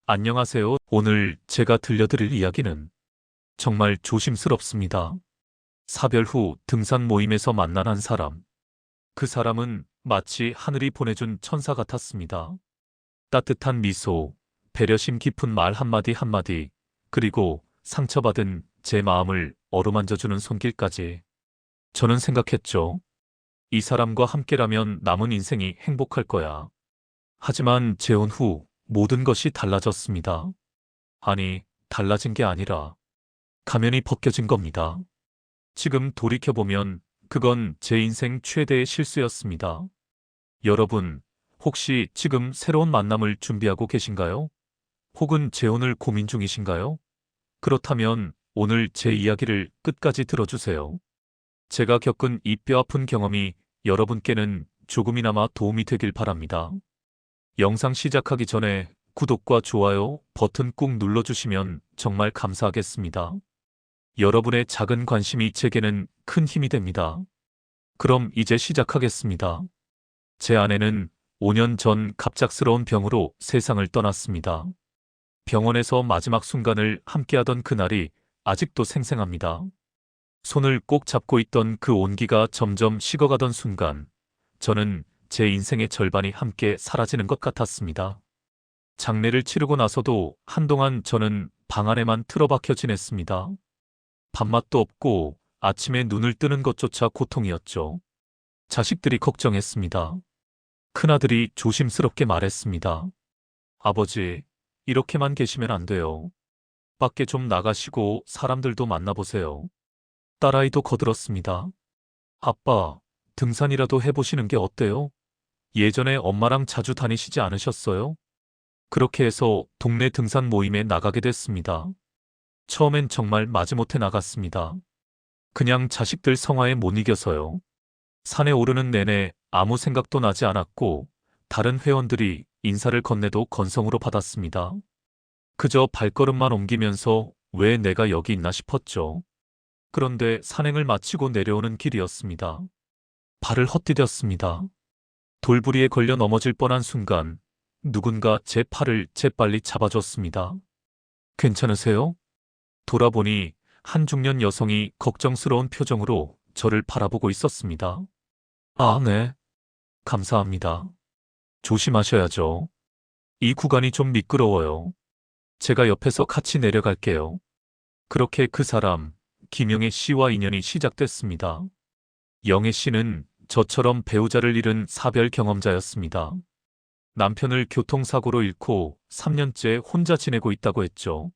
안녕하세요. 오늘 제가 들려드릴 이야기는 정말 조심스럽습니다. 사별 후 등산 모임에서 만난 한 사람. 그 사람은 마치 하늘이 보내준 천사 같았습니다. 따뜻한 미소, 배려심 깊은 말 한마디 한마디, 그리고 상처받은 제 마음을 어루만져주는 손길까지. 저는 생각했죠. 이 사람과 함께라면 남은 인생이 행복할 거야. 하지만 재혼 후 모든 것이 달라졌습니다. 아니, 달라진 게 아니라 가면이 벗겨진 겁니다. 지금 돌이켜보면 그건 제 인생 최대의 실수였습니다. 여러분, 혹시 지금 새로운 만남을 준비하고 계신가요? 혹은 재혼을 고민 중이신가요? 그렇다면 오늘 제 이야기를 끝까지 들어주세요. 제가 겪은 이 뼈아픈 경험이 여러분께는 조금이나마 도움이 되길 바랍니다. 영상 시작하기 전에 구독과 좋아요 버튼 꾹 눌러주시면 정말 감사하겠습니다. 여러분의 작은 관심이 제게는 큰 힘이 됩니다. 그럼 이제 시작하겠습니다. 제 아내는 5년 전 갑작스러운 병으로 세상을 떠났습니다. 병원에서 마지막 순간을 함께하던 그날이 아직도 생생합니다. 손을 꼭 잡고 있던 그 온기가 점점 식어가던 순간, 저는 제 인생의 절반이 함께 사라지는 것 같았습니다. 장례를 치르고 나서도 한동안 저는 방 안에만 틀어박혀 지냈습니다. 밥맛도 없고 아침에 눈을 뜨는 것조차 고통이었죠. 자식들이 걱정했습니다. 큰아들이 조심스럽게 말했습니다. 아버지, 이렇게만 계시면 안 돼요. 밖에 좀 나가시고 사람들도 만나보세요. 딸아이도 거들었습니다. 아빠, 등산이라도 해보시는 게 어때요? 예전에 엄마랑 자주 다니시지 않으셨어요? 그렇게 해서 동네 등산 모임에 나가게 됐습니다. 처음엔 정말 마지못해 나갔습니다. 그냥 자식들 성화에 못 이겨서요. 산에 오르는 내내 아무 생각도 나지 않았고 다른 회원들이 인사를 건네도 건성으로 받았습니다. 그저 발걸음만 옮기면서 왜 내가 여기 있나 싶었죠. 그런데 산행을 마치고 내려오는 길이었습니다. 발을 헛디뎠습니다. 돌부리에 걸려 넘어질 뻔한 순간 누군가 제 팔을 재빨리 잡아줬습니다. 괜찮으세요? 돌아보니 한 중년 여성이 걱정스러운 표정으로 저를 바라보고 있었습니다. 아, 네. 감사합니다. 조심하셔야죠. 이 구간이 좀 미끄러워요. 제가 옆에서 같이 내려갈게요. 그렇게 그 사람, 김영애 씨와 인연이 시작됐습니다. 영애 씨는 저처럼 배우자를 잃은 사별 경험자였습니다. 남편을 교통사고로 잃고 3년째 혼자 지내고 있다고 했죠.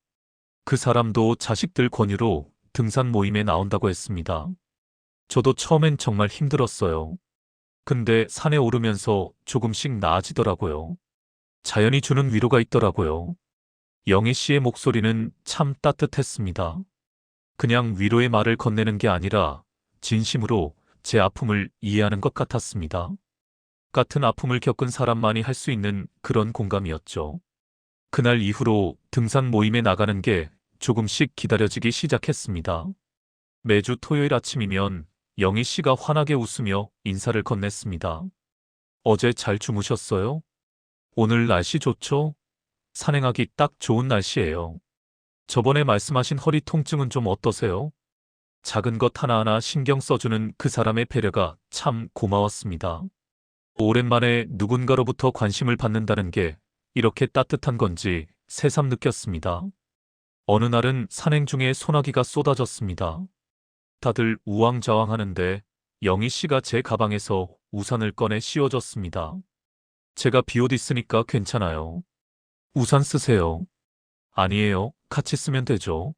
그 사람도 자식들 권유로 등산 모임에 나온다고 했습니다. 저도 처음엔 정말 힘들었어요. 근데 산에 오르면서 조금씩 나아지더라고요. 자연이 주는 위로가 있더라고요. 영희 씨의 목소리는 참 따뜻했습니다. 그냥 위로의 말을 건네는 게 아니라 진심으로 제 아픔을 이해하는 것 같았습니다. 같은 아픔을 겪은 사람만이 할 수 있는 그런 공감이었죠. 그날 이후로 등산 모임에 나가는 게 조금씩 기다려지기 시작했습니다. 매주 토요일 아침이면 영희 씨가 환하게 웃으며 인사를 건넸습니다. 어제 잘 주무셨어요? 오늘 날씨 좋죠? 산행하기 딱 좋은 날씨예요. 저번에 말씀하신 허리 통증은 좀 어떠세요? 작은 것 하나하나 신경 써주는 그 사람의 배려가 참 고마웠습니다. 오랜만에 누군가로부터 관심을 받는다는 게 이렇게 따뜻한 건지 새삼 느꼈습니다. 어느 날은 산행 중에 소나기가 쏟아졌습니다. 다들 우왕좌왕하는데 영희 씨가 제 가방에서 우산을 꺼내 씌워줬습니다. 제가 비옷 있으니까 괜찮아요. 우산 쓰세요. 아니에요. 같이 쓰면 되죠.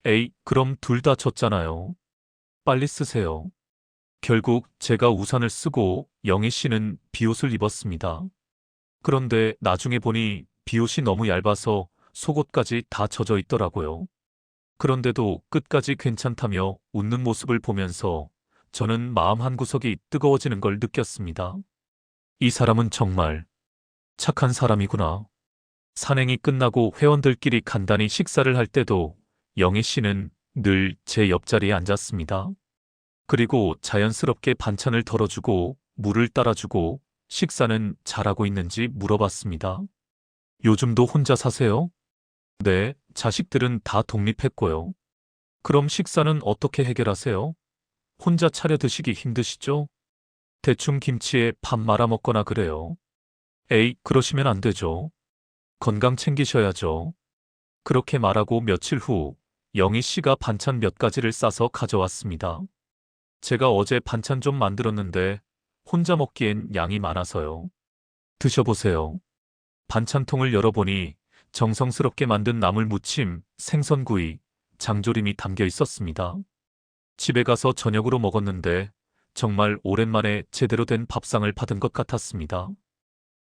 에이, 그럼 둘 다 젖잖아요. 빨리 쓰세요. 결국 제가 우산을 쓰고 영희 씨는 비옷을 입었습니다. 그런데 나중에 보니 비옷이 너무 얇아서 속옷까지 다 젖어 있더라고요. 그런데도 끝까지 괜찮다며 웃는 모습을 보면서 저는 마음 한구석이 뜨거워지는 걸 느꼈습니다. 이 사람은 정말 착한 사람이구나. 산행이 끝나고 회원들끼리 간단히 식사를 할 때도 영희 씨는 늘 제 옆자리에 앉았습니다. 그리고 자연스럽게 반찬을 덜어주고 물을 따라주고 식사는 잘하고 있는지 물어봤습니다. 요즘도 혼자 사세요? 네, 자식들은 다 독립했고요. 그럼 식사는 어떻게 해결하세요? 혼자 차려 드시기 힘드시죠? 대충 김치에 밥 말아 먹거나 그래요. 에이, 그러시면 안 되죠. 건강 챙기셔야죠. 그렇게 말하고 며칠 후 영희 씨가 반찬 몇 가지를 싸서 가져왔습니다. 제가 어제 반찬 좀 만들었는데 혼자 먹기엔 양이 많아서요. 드셔보세요. 반찬통을 열어보니 정성스럽게 만든 나물 무침, 생선구이, 장조림이 담겨 있었습니다. 집에 가서 저녁으로 먹었는데 정말 오랜만에 제대로 된 밥상을 받은 것 같았습니다.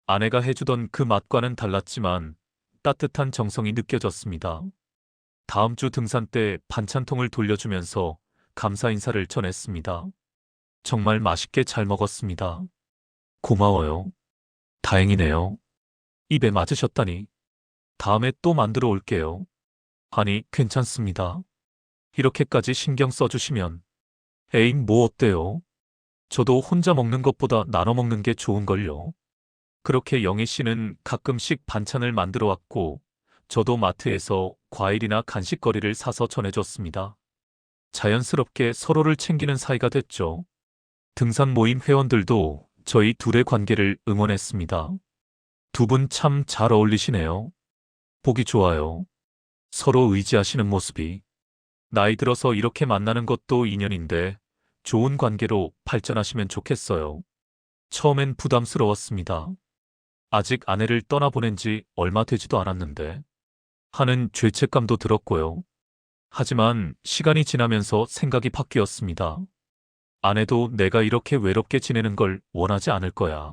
아내가 해주던 그 맛과는 달랐지만 따뜻한 정성이 느껴졌습니다. 다음 주 등산 때 반찬통을 돌려주면서 감사 인사를 전했습니다. 정말 맛있게 잘 먹었습니다. 고마워요. 다행이네요. 입에 맞으셨다니. 다음에 또 만들어 올게요. 아니, 괜찮습니다. 이렇게까지 신경 써주시면. 에잉, 뭐 어때요? 저도 혼자 먹는 것보다 나눠 먹는 게 좋은걸요. 그렇게 영희 씨는 가끔씩 반찬을 만들어 왔고, 저도 마트에서 과일이나 간식거리를 사서 전해줬습니다. 자연스럽게 서로를 챙기는 사이가 됐죠. 등산 모임 회원들도 저희 둘의 관계를 응원했습니다. 두 분 참 잘 어울리시네요. 보기 좋아요. 서로 의지하시는 모습이. 나이 들어서 이렇게 만나는 것도 인연인데 좋은 관계로 발전하시면 좋겠어요. 처음엔 부담스러웠습니다. 아직 아내를 떠나보낸 지 얼마 되지도 않았는데 하는 죄책감도 들었고요. 하지만 시간이 지나면서 생각이 바뀌었습니다. 아내도 내가 이렇게 외롭게 지내는 걸 원하지 않을 거야.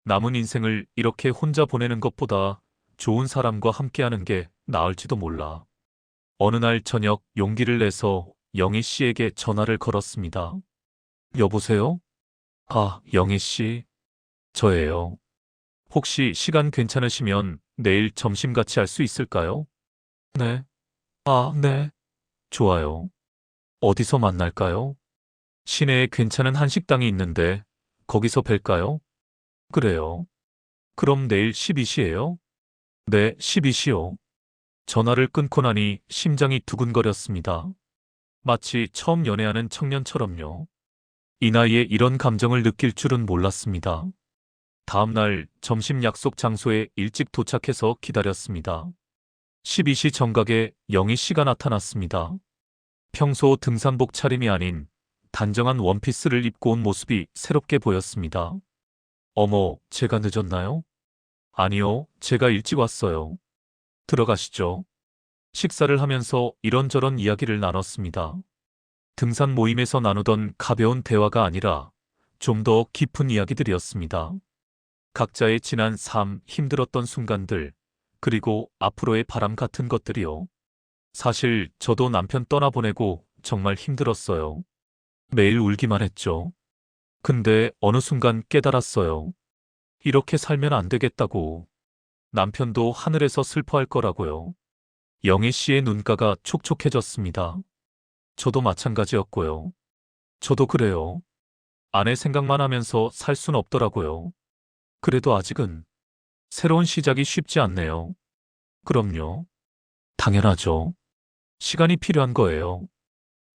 남은 인생을 이렇게 혼자 보내는 것보다 좋은 사람과 함께하는 게 나을지도 몰라. 어느 날 저녁 용기를 내서 영희 씨에게 전화를 걸었습니다. 여보세요? 아, 영희 씨. 저예요. 혹시 시간 괜찮으시면 내일 점심 같이 할 수 있을까요? 네. 아, 네. 좋아요. 어디서 만날까요? 시내에 괜찮은 한식당이 있는데 거기서 뵐까요? 그래요. 그럼 내일 12시예요? 네, 12시요. 전화를 끊고 나니 심장이 두근거렸습니다. 마치 처음 연애하는 청년처럼요. 이 나이에 이런 감정을 느낄 줄은 몰랐습니다. 다음 날 점심 약속 장소에 일찍 도착해서 기다렸습니다. 12시 정각에 영희 씨가 나타났습니다. 평소 등산복 차림이 아닌 단정한 원피스를 입고 온 모습이 새롭게 보였습니다. 어머, 제가 늦었나요? 아니요, 제가 일찍 왔어요. 들어가시죠. 식사를 하면서 이런저런 이야기를 나눴습니다. 등산 모임에서 나누던 가벼운 대화가 아니라 좀 더 깊은 이야기들이었습니다. 각자의 지난 삶, 힘들었던 순간들, 그리고 앞으로의 바람 같은 것들이요. 사실 저도 남편 떠나보내고 정말 힘들었어요. 매일 울기만 했죠. 근데 어느 순간 깨달았어요. 이렇게 살면 안 되겠다고. 남편도 하늘에서 슬퍼할 거라고요. 영희 씨의 눈가가 촉촉해졌습니다. 저도 마찬가지였고요. 저도 그래요. 아내 생각만 하면서 살 순 없더라고요. 그래도 아직은 새로운 시작이 쉽지 않네요. 그럼요. 당연하죠. 시간이 필요한 거예요.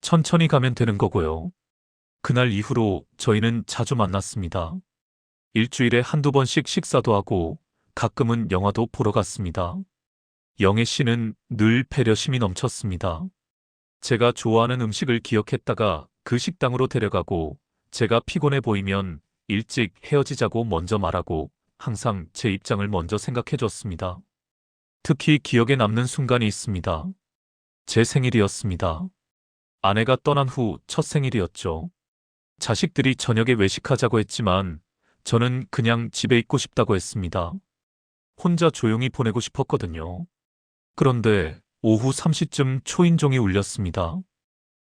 천천히 가면 되는 거고요. 그날 이후로 저희는 자주 만났습니다. 일주일에 한두 번씩 식사도 하고 가끔은 영화도 보러 갔습니다. 영애 씨는 늘 배려심이 넘쳤습니다. 제가 좋아하는 음식을 기억했다가 그 식당으로 데려가고 제가 피곤해 보이면 일찍 헤어지자고 먼저 말하고 항상 제 입장을 먼저 생각해줬습니다. 특히 기억에 남는 순간이 있습니다. 제 생일이었습니다. 아내가 떠난 후 첫 생일이었죠. 자식들이 저녁에 외식하자고 했지만 저는 그냥 집에 있고 싶다고 했습니다. 혼자 조용히 보내고 싶었거든요. 그런데 오후 3시쯤 초인종이 울렸습니다.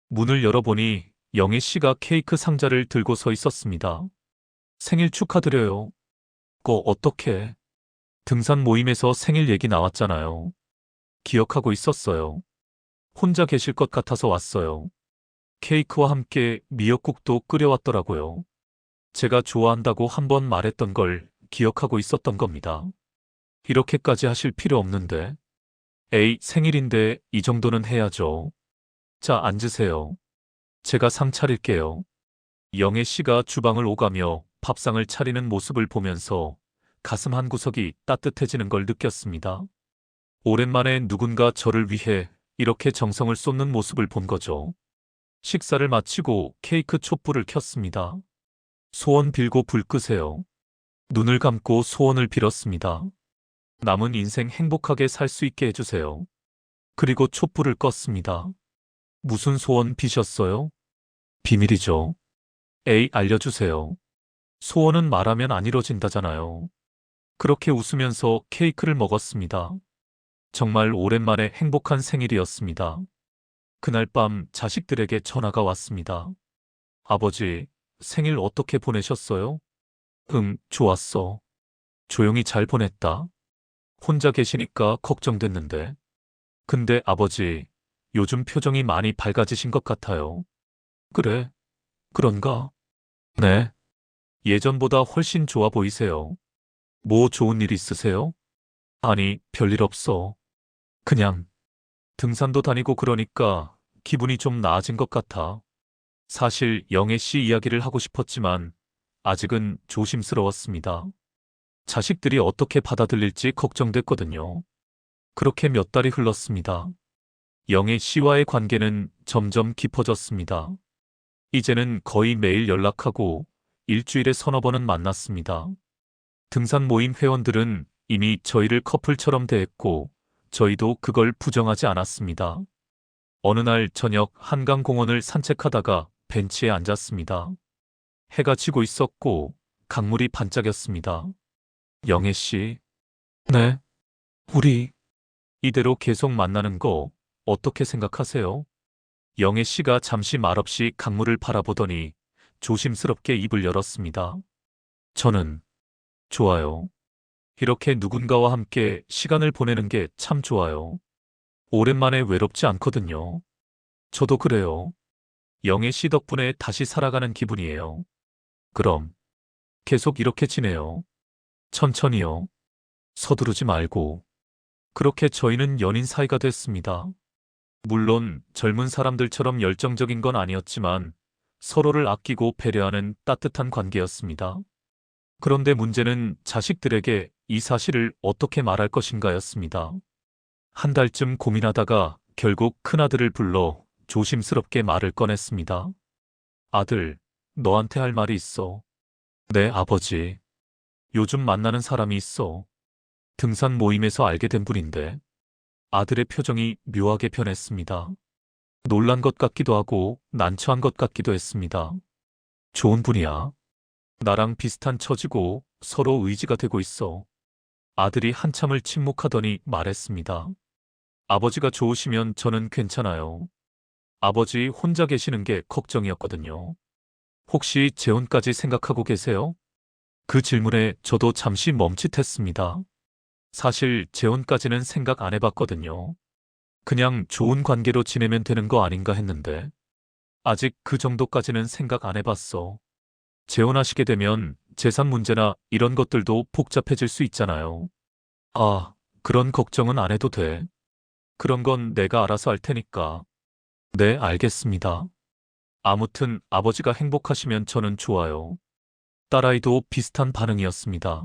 문을 열어보니 영애 씨가 케이크 상자를 들고 서 있었습니다. 생일 축하드려요. 어떡해. 등산 모임에서 생일 얘기 나왔잖아요. 기억하고 있었어요. 혼자 계실 것 같아서 왔어요. 케이크와 함께 미역국도 끓여왔더라고요. 제가 좋아한다고 한 번 말했던 걸 기억하고 있었던 겁니다. 이렇게까지 하실 필요 없는데. 에이, 생일인데 이 정도는 해야죠. 자, 앉으세요. 제가 상 차릴게요. 영애 씨가 주방을 오가며 밥상을 차리는 모습을 보면서 가슴 한구석이 따뜻해지는 걸 느꼈습니다. 오랜만에 누군가 저를 위해 이렇게 정성을 쏟는 모습을 본 거죠. 식사를 마치고 케이크 촛불을 켰습니다. 소원 빌고 불 끄세요. 눈을 감고 소원을 빌었습니다. 남은 인생 행복하게 살 수 있게 해주세요. 그리고 촛불을 껐습니다. 무슨 소원 비셨어요? 비밀이죠. 에이, 알려주세요. 소원은 말하면 안 이뤄진다잖아요. 그렇게 웃으면서 케이크를 먹었습니다. 정말 오랜만에 행복한 생일이었습니다. 그날 밤 자식들에게 전화가 왔습니다. 아버지, 생일 어떻게 보내셨어요? 응, 좋았어. 조용히 잘 보냈다. 혼자 계시니까 걱정됐는데. 근데 아버지, 요즘 표정이 많이 밝아지신 것 같아요. 그래? 그런가? 네. 예전보다 훨씬 좋아 보이세요. 뭐 좋은 일 있으세요? 아니, 별일 없어. 그냥 등산도 다니고 그러니까 기분이 좀 나아진 것 같아. 사실 영애 씨 이야기를 하고 싶었지만 아직은 조심스러웠습니다. 자식들이 어떻게 받아들일지 걱정됐거든요. 그렇게 몇 달이 흘렀습니다. 영애 씨와의 관계는 점점 깊어졌습니다. 이제는 거의 매일 연락하고 일주일에 서너 번은 만났습니다. 등산 모임 회원들은 이미 저희를 커플처럼 대했고 저희도 그걸 부정하지 않았습니다. 어느 날 저녁 한강공원을 산책하다가 벤치에 앉았습니다. 해가 지고 있었고 강물이 반짝였습니다. 영애 씨. 네. 우리 이대로 계속 만나는 거 어떻게 생각하세요? 영애 씨가 잠시 말없이 강물을 바라보더니 조심스럽게 입을 열었습니다. 저는 좋아요. 이렇게 누군가와 함께 시간을 보내는 게 참 좋아요. 오랜만에 외롭지 않거든요. 저도 그래요. 영애 씨 덕분에 다시 살아가는 기분이에요. 그럼 계속 이렇게 지내요. 천천히요. 서두르지 말고. 그렇게 저희는 연인 사이가 됐습니다. 물론 젊은 사람들처럼 열정적인 건 아니었지만 서로를 아끼고 배려하는 따뜻한 관계였습니다. 그런데 문제는 자식들에게 이 사실을 어떻게 말할 것인가였습니다. 한 달쯤 고민하다가 결국 큰아들을 불러 조심스럽게 말을 꺼냈습니다. 아들, 너한테 할 말이 있어. 네, 아버지. 요즘 만나는 사람이 있어. 등산 모임에서 알게 된 분인데. 아들의 표정이 묘하게 변했습니다. 놀란 것 같기도 하고 난처한 것 같기도 했습니다. 좋은 분이야. 나랑 비슷한 처지고 서로 의지가 되고 있어. 아들이 한참을 침묵하더니 말했습니다. 아버지가 좋으시면 저는 괜찮아요. 아버지 혼자 계시는 게 걱정이었거든요. 혹시 재혼까지 생각하고 계세요? 그 질문에 저도 잠시 멈칫했습니다. 사실 재혼까지는 생각 안 해봤거든요. 그냥 좋은 관계로 지내면 되는 거 아닌가 했는데 아직 그 정도까지는 생각 안 해봤어. 재혼하시게 되면 재산 문제나 이런 것들도 복잡해질 수 있잖아요. 아, 그런 걱정은 안 해도 돼. 그런 건 내가 알아서 할 테니까. 네, 알겠습니다. 아무튼 아버지가 행복하시면 저는 좋아요. 딸아이도 비슷한 반응이었습니다.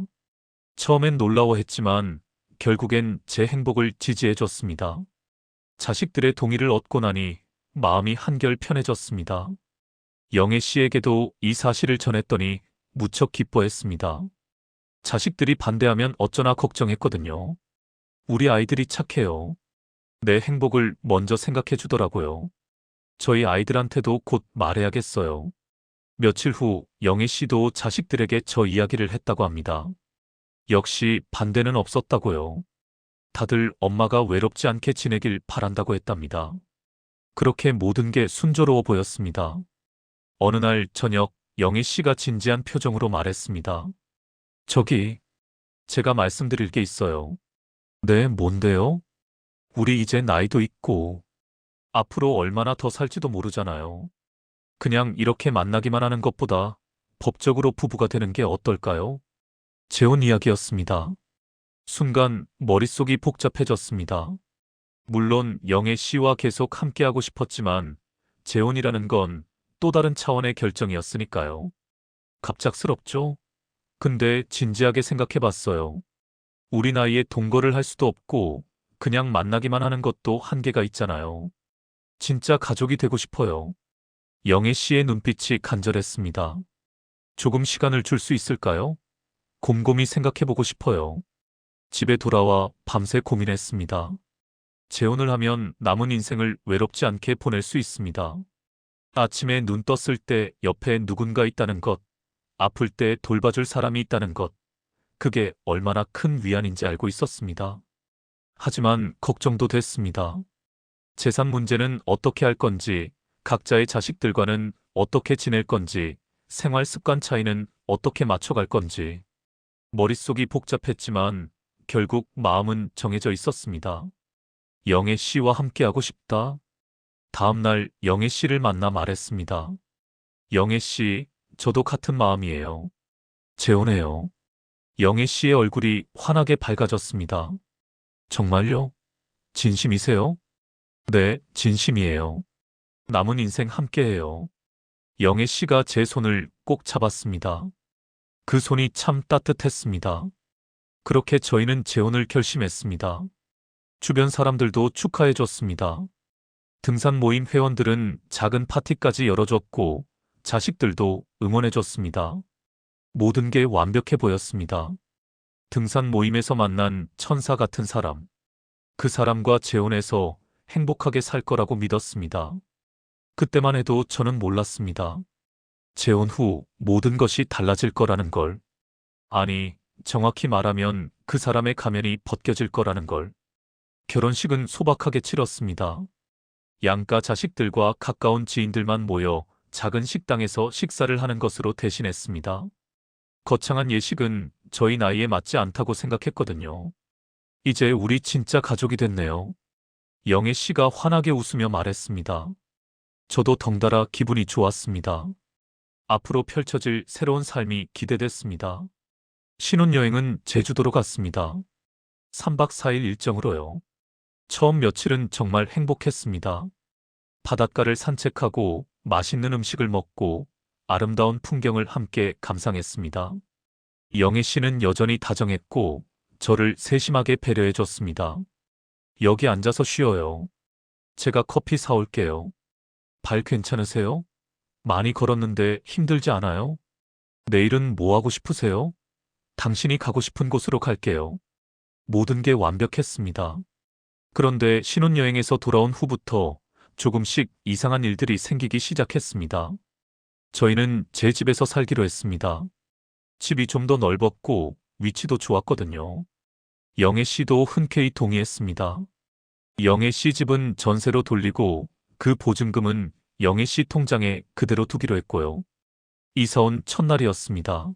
처음엔 놀라워했지만 결국엔 제 행복을 지지해줬습니다. 자식들의 동의를 얻고 나니 마음이 한결 편해졌습니다. 영애 씨에게도 이 사실을 전했더니 무척 기뻐했습니다. 자식들이 반대하면 어쩌나 걱정했거든요. 우리 아이들이 착해요. 내 행복을 먼저 생각해 주더라고요. 저희 아이들한테도 곧 말해야겠어요. 며칠 후 영애 씨도 자식들에게 저 이야기를 했다고 합니다. 역시 반대는 없었다고요. 다들 엄마가 외롭지 않게 지내길 바란다고 했답니다. 그렇게 모든 게 순조로워 보였습니다. 어느 날 저녁 영애 씨가 진지한 표정으로 말했습니다. 저기, 제가 말씀드릴 게 있어요. 네, 뭔데요? 우리 이제 나이도 있고 앞으로 얼마나 더 살지도 모르잖아요. 그냥 이렇게 만나기만 하는 것보다 법적으로 부부가 되는 게 어떨까요? 재혼 이야기였습니다. 순간 머릿속이 복잡해졌습니다. 물론 영애 씨와 계속 함께하고 싶었지만 재혼이라는 건 또 다른 차원의 결정이었으니까요. 갑작스럽죠? 근데 진지하게 생각해봤어요. 우리 나이에 동거를 할 수도 없고 그냥 만나기만 하는 것도 한계가 있잖아요. 진짜 가족이 되고 싶어요. 영애 씨의 눈빛이 간절했습니다. 조금 시간을 줄 수 있을까요? 곰곰이 생각해보고 싶어요. 집에 돌아와 밤새 고민했습니다. 재혼을 하면 남은 인생을 외롭지 않게 보낼 수 있습니다. 아침에 눈 떴을 때 옆에 누군가 있다는 것, 아플 때 돌봐줄 사람이 있다는 것, 그게 얼마나 큰 위안인지 알고 있었습니다. 하지만 걱정도 됐습니다. 재산 문제는 어떻게 할 건지, 각자의 자식들과는 어떻게 지낼 건지, 생활 습관 차이는 어떻게 맞춰갈 건지. 머릿속이 복잡했지만 결국 마음은 정해져 있었습니다. 영애 씨와 함께하고 싶다. 다음 날 영애 씨를 만나 말했습니다. 영애 씨, 저도 같은 마음이에요. 재혼해요. 영애 씨의 얼굴이 환하게 밝아졌습니다. 정말요? 진심이세요? 네, 진심이에요. 남은 인생 함께해요. 영애 씨가 제 손을 꼭 잡았습니다. 그 손이 참 따뜻했습니다. 그렇게 저희는 재혼을 결심했습니다. 주변 사람들도 축하해줬습니다. 등산 모임 회원들은 작은 파티까지 열어줬고 자식들도 응원해줬습니다. 모든 게 완벽해 보였습니다. 등산 모임에서 만난 천사 같은 사람. 그 사람과 재혼해서 행복하게 살 거라고 믿었습니다. 그때만 해도 저는 몰랐습니다. 재혼 후 모든 것이 달라질 거라는 걸. 아니, 정확히 말하면 그 사람의 가면이 벗겨질 거라는 걸. 결혼식은 소박하게 치렀습니다. 양가 자식들과 가까운 지인들만 모여 작은 식당에서 식사를 하는 것으로 대신했습니다. 거창한 예식은 저희 나이에 맞지 않다고 생각했거든요. 이제 우리 진짜 가족이 됐네요. 영애 씨가 환하게 웃으며 말했습니다. 저도 덩달아 기분이 좋았습니다. 앞으로 펼쳐질 새로운 삶이 기대됐습니다. 신혼여행은 제주도로 갔습니다. 3박 4일 일정으로요. 처음 며칠은 정말 행복했습니다. 바닷가를 산책하고 맛있는 음식을 먹고 아름다운 풍경을 함께 감상했습니다. 영애 씨는 여전히 다정했고 저를 세심하게 배려해줬습니다. 여기 앉아서 쉬어요. 제가 커피 사올게요. 발 괜찮으세요? 많이 걸었는데 힘들지 않아요? 내일은 뭐 하고 싶으세요? 당신이 가고 싶은 곳으로 갈게요. 모든 게 완벽했습니다. 그런데 신혼여행에서 돌아온 후부터 조금씩 이상한 일들이 생기기 시작했습니다. 저희는 제 집에서 살기로 했습니다. 집이 좀 더 넓었고 위치도 좋았거든요. 영애 씨도 흔쾌히 동의했습니다. 영애 씨 집은 전세로 돌리고 그 보증금은 영애 씨 통장에 그대로 두기로 했고요. 이사 온 첫날이었습니다.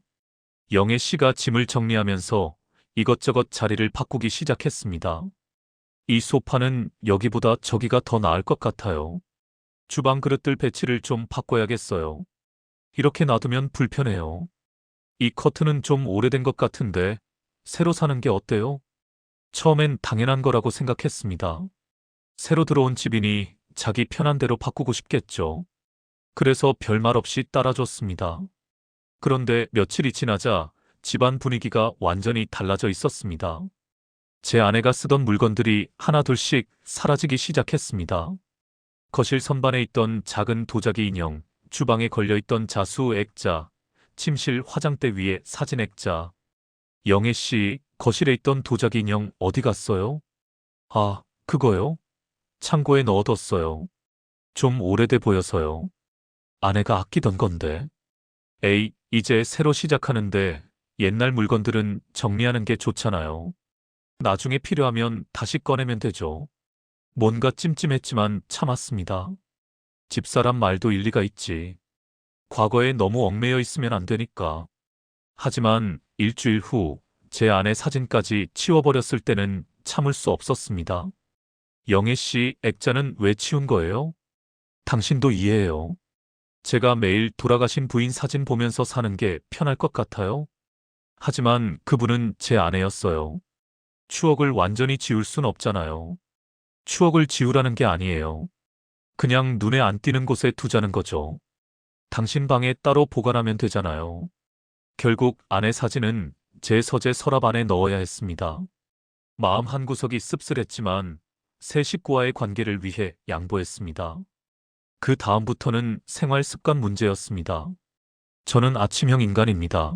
영애 씨가 짐을 정리하면서 이것저것 자리를 바꾸기 시작했습니다. 이 소파는 여기보다 저기가 더 나을 것 같아요. 주방 그릇들 배치를 좀 바꿔야겠어요. 이렇게 놔두면 불편해요. 이 커튼은 좀 오래된 것 같은데 새로 사는 게 어때요? 처음엔 당연한 거라고 생각했습니다. 새로 들어온 집이니 자기 편한 대로 바꾸고 싶겠죠. 그래서 별말 없이 따라줬습니다. 그런데 며칠이 지나자 집안 분위기가 완전히 달라져 있었습니다. 제 아내가 쓰던 물건들이 하나둘씩 사라지기 시작했습니다. 거실 선반에 있던 작은 도자기 인형, 주방에 걸려있던 자수 액자, 침실 화장대 위에 사진 액자. 영애 씨, 거실에 있던 도자기 인형 어디 갔어요? 아, 그거요? 창고에 넣어뒀어요. 좀 오래돼 보여서요. 아내가 아끼던 건데. 에이, 이제 새로 시작하는데 옛날 물건들은 정리하는 게 좋잖아요. 나중에 필요하면 다시 꺼내면 되죠. 뭔가 찜찜했지만 참았습니다. 집사람 말도 일리가 있지. 과거에 너무 얽매여 있으면 안 되니까. 하지만 일주일 후 제 아내 사진까지 치워버렸을 때는 참을 수 없었습니다. 영애 씨, 액자는 왜 치운 거예요? 당신도 이해해요. 제가 매일 돌아가신 부인 사진 보면서 사는 게 편할 것 같아요. 하지만 그분은 제 아내였어요. 추억을 완전히 지울 순 없잖아요. 추억을 지우라는 게 아니에요. 그냥 눈에 안 띄는 곳에 두자는 거죠. 당신 방에 따로 보관하면 되잖아요. 결국 아내 사진은 제 서재 서랍 안에 넣어야 했습니다. 마음 한구석이 씁쓸했지만 새 식구와의 관계를 위해 양보했습니다. 그 다음부터는 생활 습관 문제였습니다. 저는 아침형 인간입니다.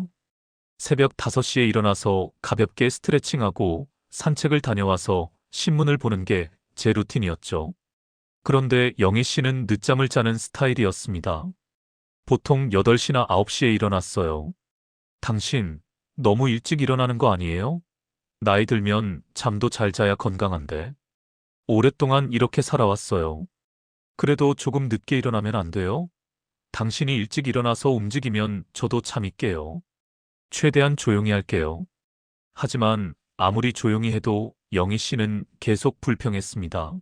새벽 5시에 일어나서 가볍게 스트레칭하고 산책을 다녀와서 신문을 보는 게 제 루틴이었죠. 그런데 영희 씨는 늦잠을 자는 스타일이었습니다. 보통 8시나 9시에 일어났어요. 당신, 너무 일찍 일어나는 거 아니에요? 나이 들면 잠도 잘 자야 건강한데. 오랫동안 이렇게 살아왔어요. 그래도 조금 늦게 일어나면 안 돼요? 당신이 일찍 일어나서 움직이면 저도 잠이 깨요. 최대한 조용히 할게요. 하지만 아무리 조용히 해도 영희 씨는 계속 불평했습니다.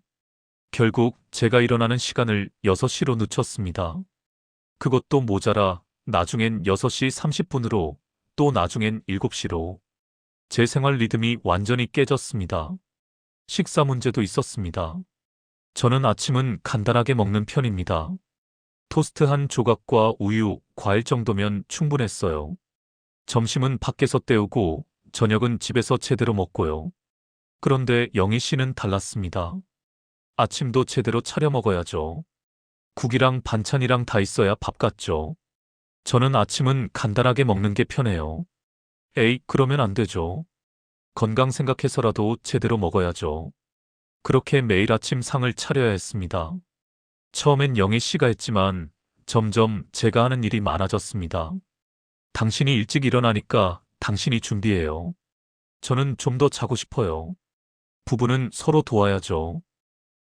결국 제가 일어나는 시간을 6시로 늦췄습니다. 그것도 모자라 나중엔 6시 30분으로 또 나중엔 7시로 제 생활 리듬이 완전히 깨졌습니다. 식사 문제도 있었습니다. 저는 아침은 간단하게 먹는 편입니다. 토스트 한 조각과 우유, 과일 정도면 충분했어요. 점심은 밖에서 때우고 저녁은 집에서 제대로 먹고요. 그런데 영희 씨는 달랐습니다. 아침도 제대로 차려 먹어야죠. 국이랑 반찬이랑 다 있어야 밥 같죠. 저는 아침은 간단하게 먹는 게 편해요. 에이, 그러면 안 되죠. 건강 생각해서라도 제대로 먹어야죠. 그렇게 매일 아침 상을 차려야 했습니다. 처음엔 영희 씨가 했지만 점점 제가 하는 일이 많아졌습니다. 당신이 일찍 일어나니까 당신이 준비해요. 저는 좀 더 자고 싶어요. 부부는 서로 도와야죠.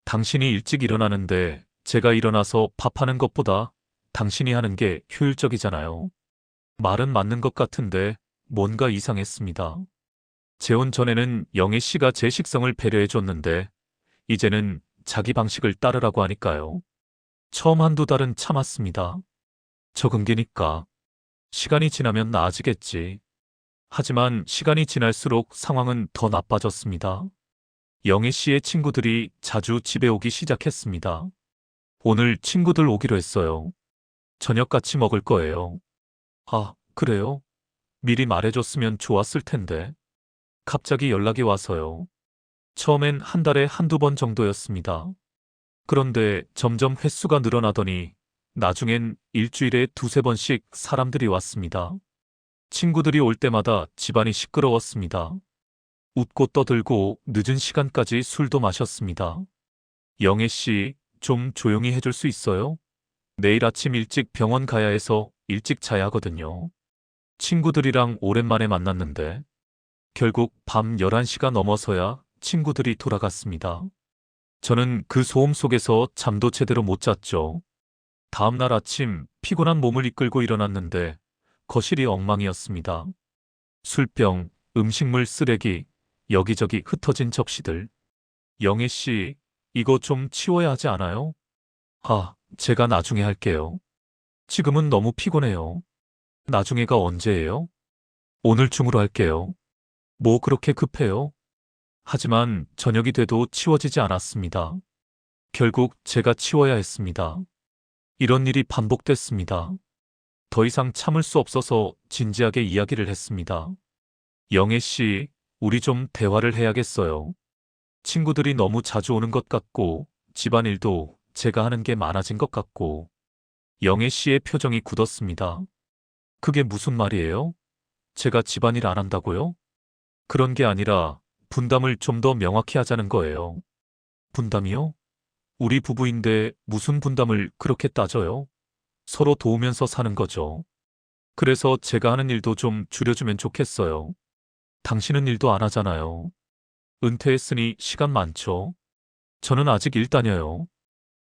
당신이 일찍 일어나는데 제가 일어나서 밥하는 것보다 당신이 하는 게 효율적이잖아요. 말은 맞는 것 같은데 뭔가 이상했습니다. 재혼 전에는 영애 씨가 제 식성을 배려해줬는데 이제는 자기 방식을 따르라고 하니까요. 처음 한두 달은 참았습니다. 적은 게니까. 시간이 지나면 나아지겠지. 하지만 시간이 지날수록 상황은 더 나빠졌습니다. 영애 씨의 친구들이 자주 집에 오기 시작했습니다. 오늘 친구들 오기로 했어요. 저녁 같이 먹을 거예요. 아, 그래요? 미리 말해줬으면 좋았을 텐데. 갑자기 연락이 와서요. 처음엔 한 달에 한두 번 정도였습니다. 그런데 점점 횟수가 늘어나더니 나중엔 일주일에 두세 번씩 사람들이 왔습니다. 친구들이 올 때마다 집안이 시끄러웠습니다. 웃고 떠들고 늦은 시간까지 술도 마셨습니다. 영애 씨, 좀 조용히 해줄 수 있어요? 내일 아침 일찍 병원 가야 해서 일찍 자야 하거든요. 친구들이랑 오랜만에 만났는데 결국 밤 11시가 넘어서야 친구들이 돌아갔습니다. 저는 그 소음 속에서 잠도 제대로 못 잤죠. 다음 날 아침 피곤한 몸을 이끌고 일어났는데 거실이 엉망이었습니다. 술병, 음식물 쓰레기, 여기저기 흩어진 접시들. 영애 씨, 이거 좀 치워야 하지 않아요? 아, 제가 나중에 할게요. 지금은 너무 피곤해요. 나중에가 언제예요? 오늘 중으로 할게요. 뭐 그렇게 급해요? 하지만 저녁이 돼도 치워지지 않았습니다. 결국 제가 치워야 했습니다. 이런 일이 반복됐습니다. 더 이상 참을 수 없어서 진지하게 이야기를 했습니다. 영애 씨, 우리 좀 대화를 해야겠어요. 친구들이 너무 자주 오는 것 같고 집안일도 제가 하는 게 많아진 것 같고 영애 씨의 표정이 굳었습니다. 그게 무슨 말이에요? 제가 집안일 안 한다고요? 그런 게 아니라 분담을 좀 더 명확히 하자는 거예요. 분담이요? 우리 부부인데 무슨 분담을 그렇게 따져요? 서로 도우면서 사는 거죠. 그래서 제가 하는 일도 좀 줄여주면 좋겠어요. 당신은 일도 안 하잖아요. 은퇴했으니 시간 많죠. 저는 아직 일 다녀요.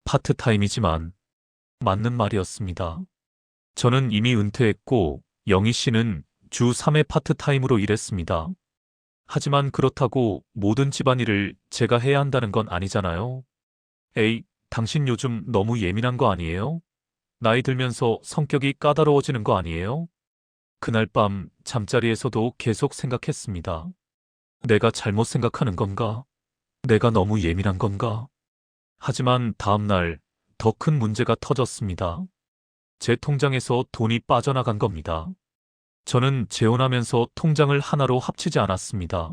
파트타임이지만 맞는 말이었습니다. 저는 이미 은퇴했고 영희 씨는 주 3회 파트타임으로 일했습니다. 하지만 그렇다고 모든 집안일을 제가 해야 한다는 건 아니잖아요. 에이, 당신 요즘 너무 예민한 거 아니에요? 나이 들면서 성격이 까다로워지는 거 아니에요? 그날 밤 잠자리에서도 계속 생각했습니다. 내가 잘못 생각하는 건가? 내가 너무 예민한 건가? 하지만 다음 날 더 큰 문제가 터졌습니다. 제 통장에서 돈이 빠져나간 겁니다. 저는 재혼하면서 통장을 하나로 합치지 않았습니다.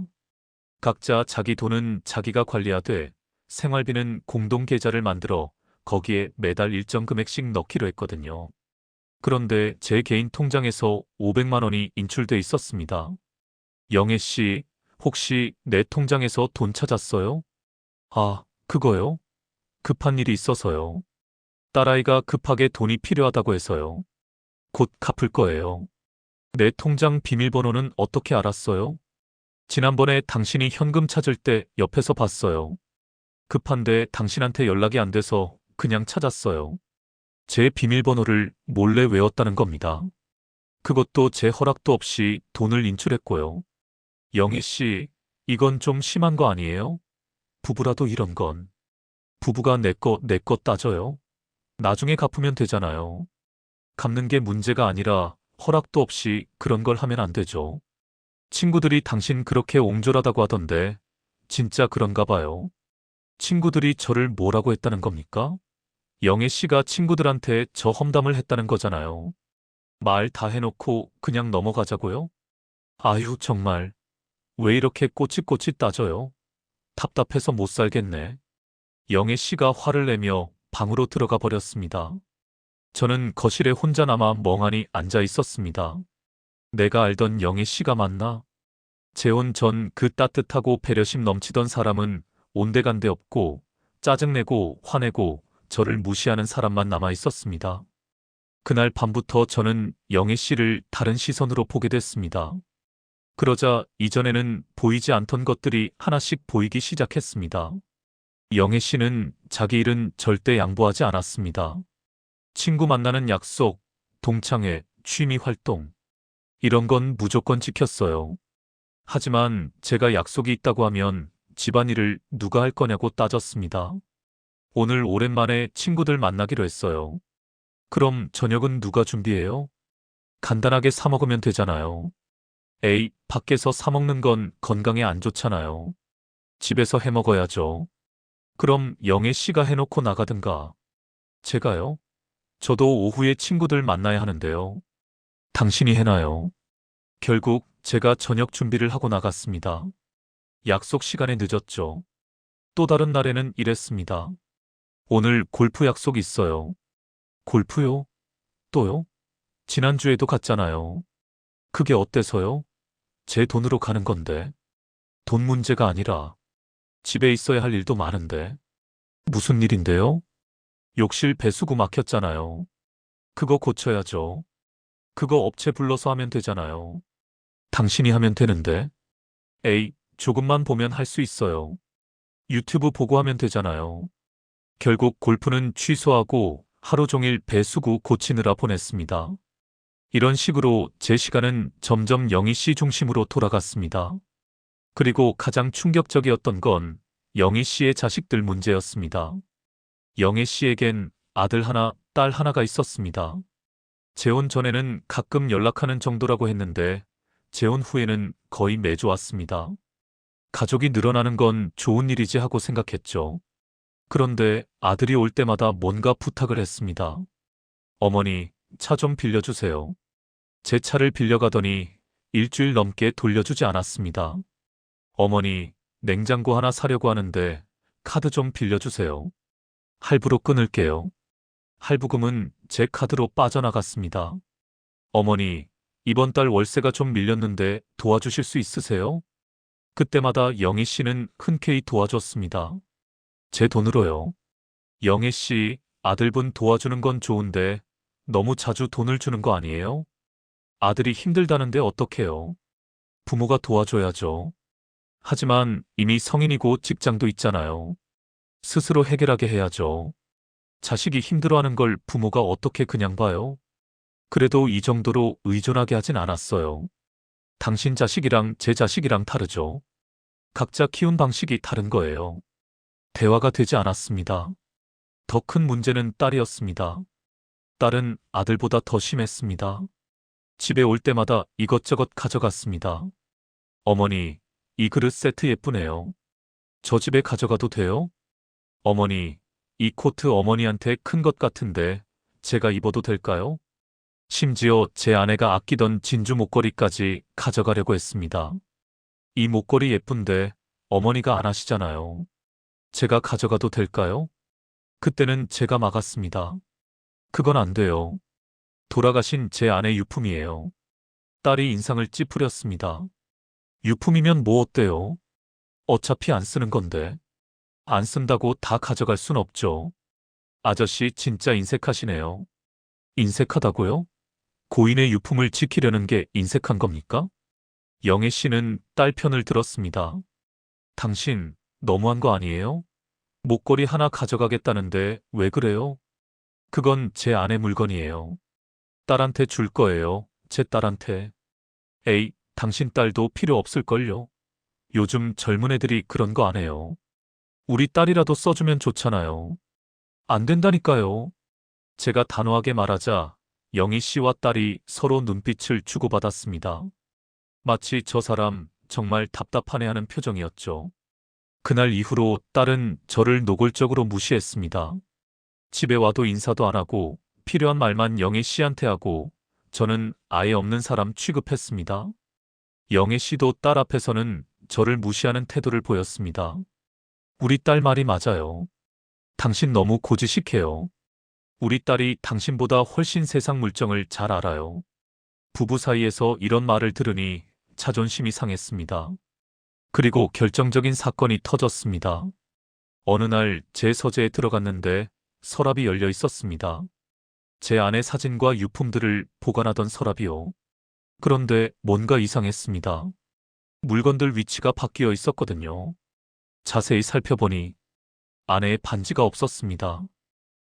각자 자기 돈은 자기가 관리하되 생활비는 공동 계좌를 만들어 거기에 매달 일정 금액씩 넣기로 했거든요. 그런데 제 개인 통장에서 500만 원이 인출돼 있었습니다. 영애 씨, 혹시 내 통장에서 돈 찾았어요? 아, 그거요? 급한 일이 있어서요. 딸아이가 급하게 돈이 필요하다고 해서요. 곧 갚을 거예요. 내 통장 비밀번호는 어떻게 알았어요? 지난번에 당신이 현금 찾을 때 옆에서 봤어요. 급한데 당신한테 연락이 안 돼서 그냥 찾았어요. 제 비밀번호를 몰래 외웠다는 겁니다. 그것도 제 허락도 없이 돈을 인출했고요. 영애 씨, 이건 좀 심한 거 아니에요? 부부라도 이런 건. 부부가 내 거 따져요? 나중에 갚으면 되잖아요. 갚는 게 문제가 아니라 허락도 없이 그런 걸 하면 안 되죠. 친구들이 당신 그렇게 옹졸하다고 하던데 진짜 그런가 봐요. 친구들이 저를 뭐라고 했다는 겁니까? 영애 씨가 친구들한테 저 험담을 했다는 거잖아요. 말 다 해놓고 그냥 넘어가자고요? 아유, 정말. 왜 이렇게 꼬치꼬치 따져요? 답답해서 못 살겠네. 영애 씨가 화를 내며 방으로 들어가 버렸습니다. 저는 거실에 혼자 남아 멍하니 앉아 있었습니다. 내가 알던 영애 씨가 맞나? 재혼 전 그 따뜻하고 배려심 넘치던 사람은 온데간데 없고 짜증내고 화내고 저를 무시하는 사람만 남아 있었습니다. 그날 밤부터 저는 영애 씨를 다른 시선으로 보게 됐습니다. 그러자 이전에는 보이지 않던 것들이 하나씩 보이기 시작했습니다. 영애 씨는 자기 일은 절대 양보하지 않았습니다. 친구 만나는 약속, 동창회, 취미 활동, 이런 건 무조건 지켰어요. 하지만 제가 약속이 있다고 하면 집안일을 누가 할 거냐고 따졌습니다. 오늘 오랜만에 친구들 만나기로 했어요. 그럼 저녁은 누가 준비해요? 간단하게 사 먹으면 되잖아요. 에이, 밖에서 사 먹는 건 건강에 안 좋잖아요. 집에서 해 먹어야죠. 그럼 영애 씨가 해놓고 나가든가. 제가요? 저도 오후에 친구들 만나야 하는데요. 당신이 해놔요. 결국 제가 저녁 준비를 하고 나갔습니다. 약속 시간에 늦었죠. 또 다른 날에는 이랬습니다. 오늘 골프 약속 있어요. 골프요? 또요? 지난주에도 갔잖아요. 그게 어때서요? 제 돈으로 가는 건데. 돈 문제가 아니라 집에 있어야 할 일도 많은데. 무슨 일인데요? 욕실 배수구 막혔잖아요. 그거 고쳐야죠. 그거 업체 불러서 하면 되잖아요. 당신이 하면 되는데. 에이, 조금만 보면 할 수 있어요. 유튜브 보고 하면 되잖아요. 결국 골프는 취소하고 하루 종일 배수구 고치느라 보냈습니다. 이런 식으로 제 시간은 점점 영희 씨 중심으로 돌아갔습니다. 그리고 가장 충격적이었던 건 영희 씨의 자식들 문제였습니다. 영애 씨에겐 아들 하나, 딸 하나가 있었습니다. 재혼 전에는 가끔 연락하는 정도라고 했는데 재혼 후에는 거의 매주 왔습니다. 가족이 늘어나는 건 좋은 일이지 하고 생각했죠. 그런데 아들이 올 때마다 뭔가 부탁을 했습니다. 어머니, 차 좀 빌려주세요. 제 차를 빌려가더니 일주일 넘게 돌려주지 않았습니다. 어머니, 냉장고 하나 사려고 하는데 카드 좀 빌려주세요. 할부로 끊을게요. 할부금은 제 카드로 빠져나갔습니다. 어머니, 이번 달 월세가 좀 밀렸는데 도와주실 수 있으세요? 그때마다 영애 씨는 흔쾌히 도와줬습니다. 제 돈으로요. 영애 씨, 아들분 도와주는 건 좋은데 너무 자주 돈을 주는 거 아니에요? 아들이 힘들다는데 어떡해요? 부모가 도와줘야죠. 하지만 이미 성인이고 직장도 있잖아요. 스스로 해결하게 해야죠. 자식이 힘들어하는 걸 부모가 어떻게 그냥 봐요? 그래도 이 정도로 의존하게 하진 않았어요. 당신 자식이랑 제 자식이랑 다르죠. 각자 키운 방식이 다른 거예요. 대화가 되지 않았습니다. 더 큰 문제는 딸이었습니다. 딸은 아들보다 더 심했습니다. 집에 올 때마다 이것저것 가져갔습니다. 어머니, 이 그릇 세트 예쁘네요. 저 집에 가져가도 돼요? 어머니, 이 코트 어머니한테 큰 것 같은데 제가 입어도 될까요? 심지어 제 아내가 아끼던 진주 목걸이까지 가져가려고 했습니다. 이 목걸이 예쁜데 어머니가 안 하시잖아요. 제가 가져가도 될까요? 그때는 제가 막았습니다. 그건 안 돼요. 돌아가신 제 아내 유품이에요. 딸이 인상을 찌푸렸습니다. 유품이면 뭐 어때요? 어차피 안 쓰는 건데. 안 쓴다고 다 가져갈 순 없죠. 아저씨 진짜 인색하시네요. 인색하다고요? 고인의 유품을 지키려는 게 인색한 겁니까? 영애 씨는 딸 편을 들었습니다. 당신 너무한 거 아니에요? 목걸이 하나 가져가겠다는데 왜 그래요? 그건 제 아내 물건이에요. 딸한테 줄 거예요. 제 딸한테. 에이, 당신 딸도 필요 없을걸요. 요즘 젊은 애들이 그런 거 안 해요. 우리 딸이라도 써주면 좋잖아요. 안 된다니까요. 제가 단호하게 말하자 영희 씨와 딸이 서로 눈빛을 주고받았습니다. 마치 저 사람 정말 답답하네하는 표정이었죠. 그날 이후로 딸은 저를 노골적으로 무시했습니다. 집에 와도 인사도 안 하고 필요한 말만 영애 씨한테 하고 저는 아예 없는 사람 취급했습니다. 영애 씨도 딸 앞에서는 저를 무시하는 태도를 보였습니다. 우리 딸 말이 맞아요. 당신 너무 고지식해요. 우리 딸이 당신보다 훨씬 세상 물정을 잘 알아요. 부부 사이에서 이런 말을 들으니 자존심이 상했습니다. 그리고 결정적인 사건이 터졌습니다. 어느 날 제 서재에 들어갔는데 서랍이 열려 있었습니다. 제 아내 사진과 유품들을 보관하던 서랍이요. 그런데 뭔가 이상했습니다. 물건들 위치가 바뀌어 있었거든요. 자세히 살펴보니 아내의 반지가 없었습니다.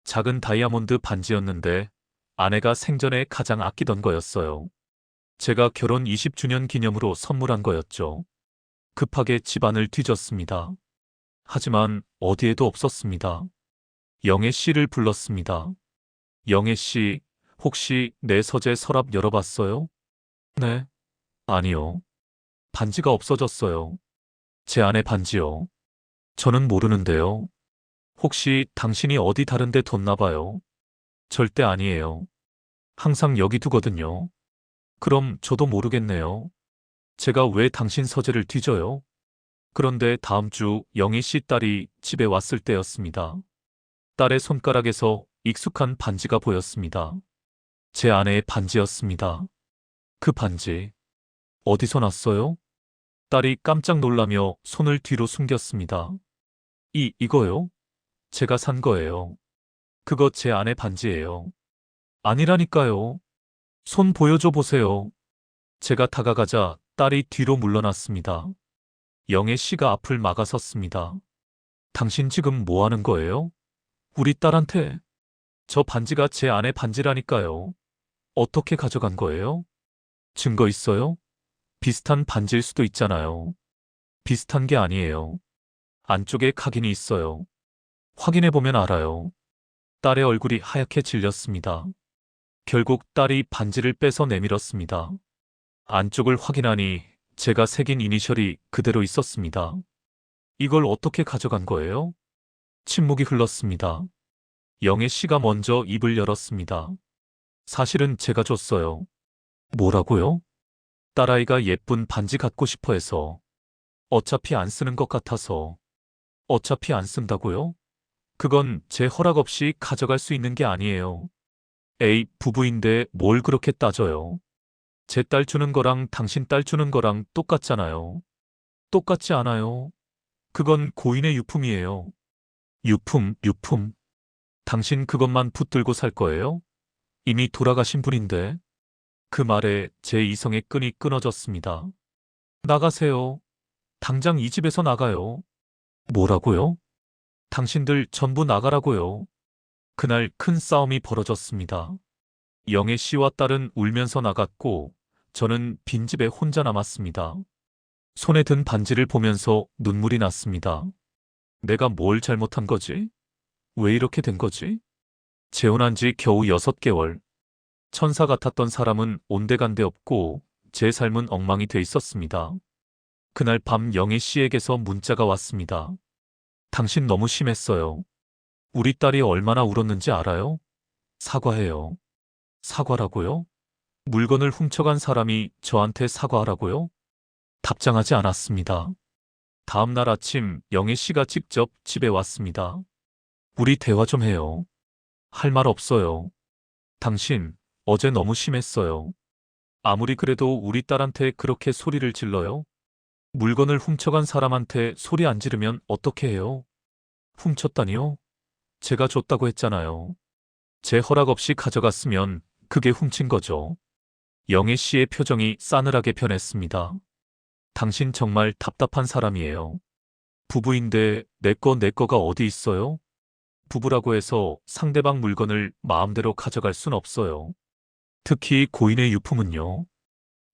작은 다이아몬드 반지였는데 아내가 생전에 가장 아끼던 거였어요. 제가 결혼 20주년 기념으로 선물한 거였죠. 급하게 집안을 뒤졌습니다. 하지만 어디에도 없었습니다. 영애 씨를 불렀습니다. 영애 씨, 혹시 내 서재 서랍 열어봤어요? 네. 아니요. 반지가 없어졌어요. 제 아내 반지요. 저는 모르는데요. 혹시 당신이 어디 다른 데 뒀나 봐요. 절대 아니에요. 항상 여기 두거든요. 그럼 저도 모르겠네요. 제가 왜 당신 서재를 뒤져요? 그런데 다음 주 영희 씨 딸이 집에 왔을 때였습니다. 딸의 손가락에서 익숙한 반지가 보였습니다. 제 아내의 반지였습니다. 그 반지, 어디서 났어요? 딸이 깜짝 놀라며 손을 뒤로 숨겼습니다. 이거요? 제가 산 거예요. 그거 제 아내 반지예요. 아니라니까요. 손 보여줘 보세요. 제가 다가가자 딸이 뒤로 물러났습니다. 영애 씨가 앞을 막아섰습니다. 당신 지금 뭐 하는 거예요? 우리 딸한테. 저 반지가 제 아내 반지라니까요. 어떻게 가져간 거예요? 증거 있어요? 비슷한 반지일 수도 있잖아요. 비슷한 게 아니에요. 안쪽에 각인이 있어요. 확인해보면 알아요. 딸의 얼굴이 하얗게 질렸습니다. 결국 딸이 반지를 빼서 내밀었습니다. 안쪽을 확인하니 제가 새긴 이니셜이 그대로 있었습니다. 이걸 어떻게 가져간 거예요? 침묵이 흘렀습니다. 영애 씨가 먼저 입을 열었습니다. 사실은 제가 줬어요. 뭐라고요? 딸아이가 예쁜 반지 갖고 싶어 해서. 어차피 안 쓰는 것 같아서. 어차피 안 쓴다고요? 그건 제 허락 없이 가져갈 수 있는 게 아니에요. 에이, 부부인데 뭘 그렇게 따져요. 제 딸 주는 거랑 당신 딸 주는 거랑 똑같잖아요. 똑같지 않아요. 그건 고인의 유품이에요. 유품. 당신 그것만 붙들고 살 거예요? 이미 돌아가신 분인데. 그 말에 제 이성의 끈이 끊어졌습니다. 나가세요. 당장 이 집에서 나가요. 뭐라고요? 당신들 전부 나가라고요. 그날 큰 싸움이 벌어졌습니다. 영애 씨와 딸은 울면서 나갔고 저는 빈집에 혼자 남았습니다. 손에 든 반지를 보면서 눈물이 났습니다. 내가 뭘 잘못한 거지? 왜 이렇게 된 거지? 재혼한 지 겨우 6개월. 천사 같았던 사람은 온데간데 없고 제 삶은 엉망이 돼 있었습니다. 그날 밤 영애 씨에게서 문자가 왔습니다. 당신 너무 심했어요. 우리 딸이 얼마나 울었는지 알아요? 사과해요. 사과라고요? 물건을 훔쳐간 사람이 저한테 사과하라고요? 답장하지 않았습니다. 다음 날 아침 영애 씨가 직접 집에 왔습니다. 우리 대화 좀 해요. 할 말 없어요. 당신, 어제 너무 심했어요. 아무리 그래도 우리 딸한테 그렇게 소리를 질러요? 물건을 훔쳐간 사람한테 소리 안 지르면 어떻게 해요? 훔쳤다니요? 제가 줬다고 했잖아요. 제 허락 없이 가져갔으면 그게 훔친 거죠. 영애 씨의 표정이 싸늘하게 변했습니다. 당신 정말 답답한 사람이에요. 부부인데 내 거가 어디 있어요? 부부라고 해서 상대방 물건을 마음대로 가져갈 순 없어요. 특히 고인의 유품은요.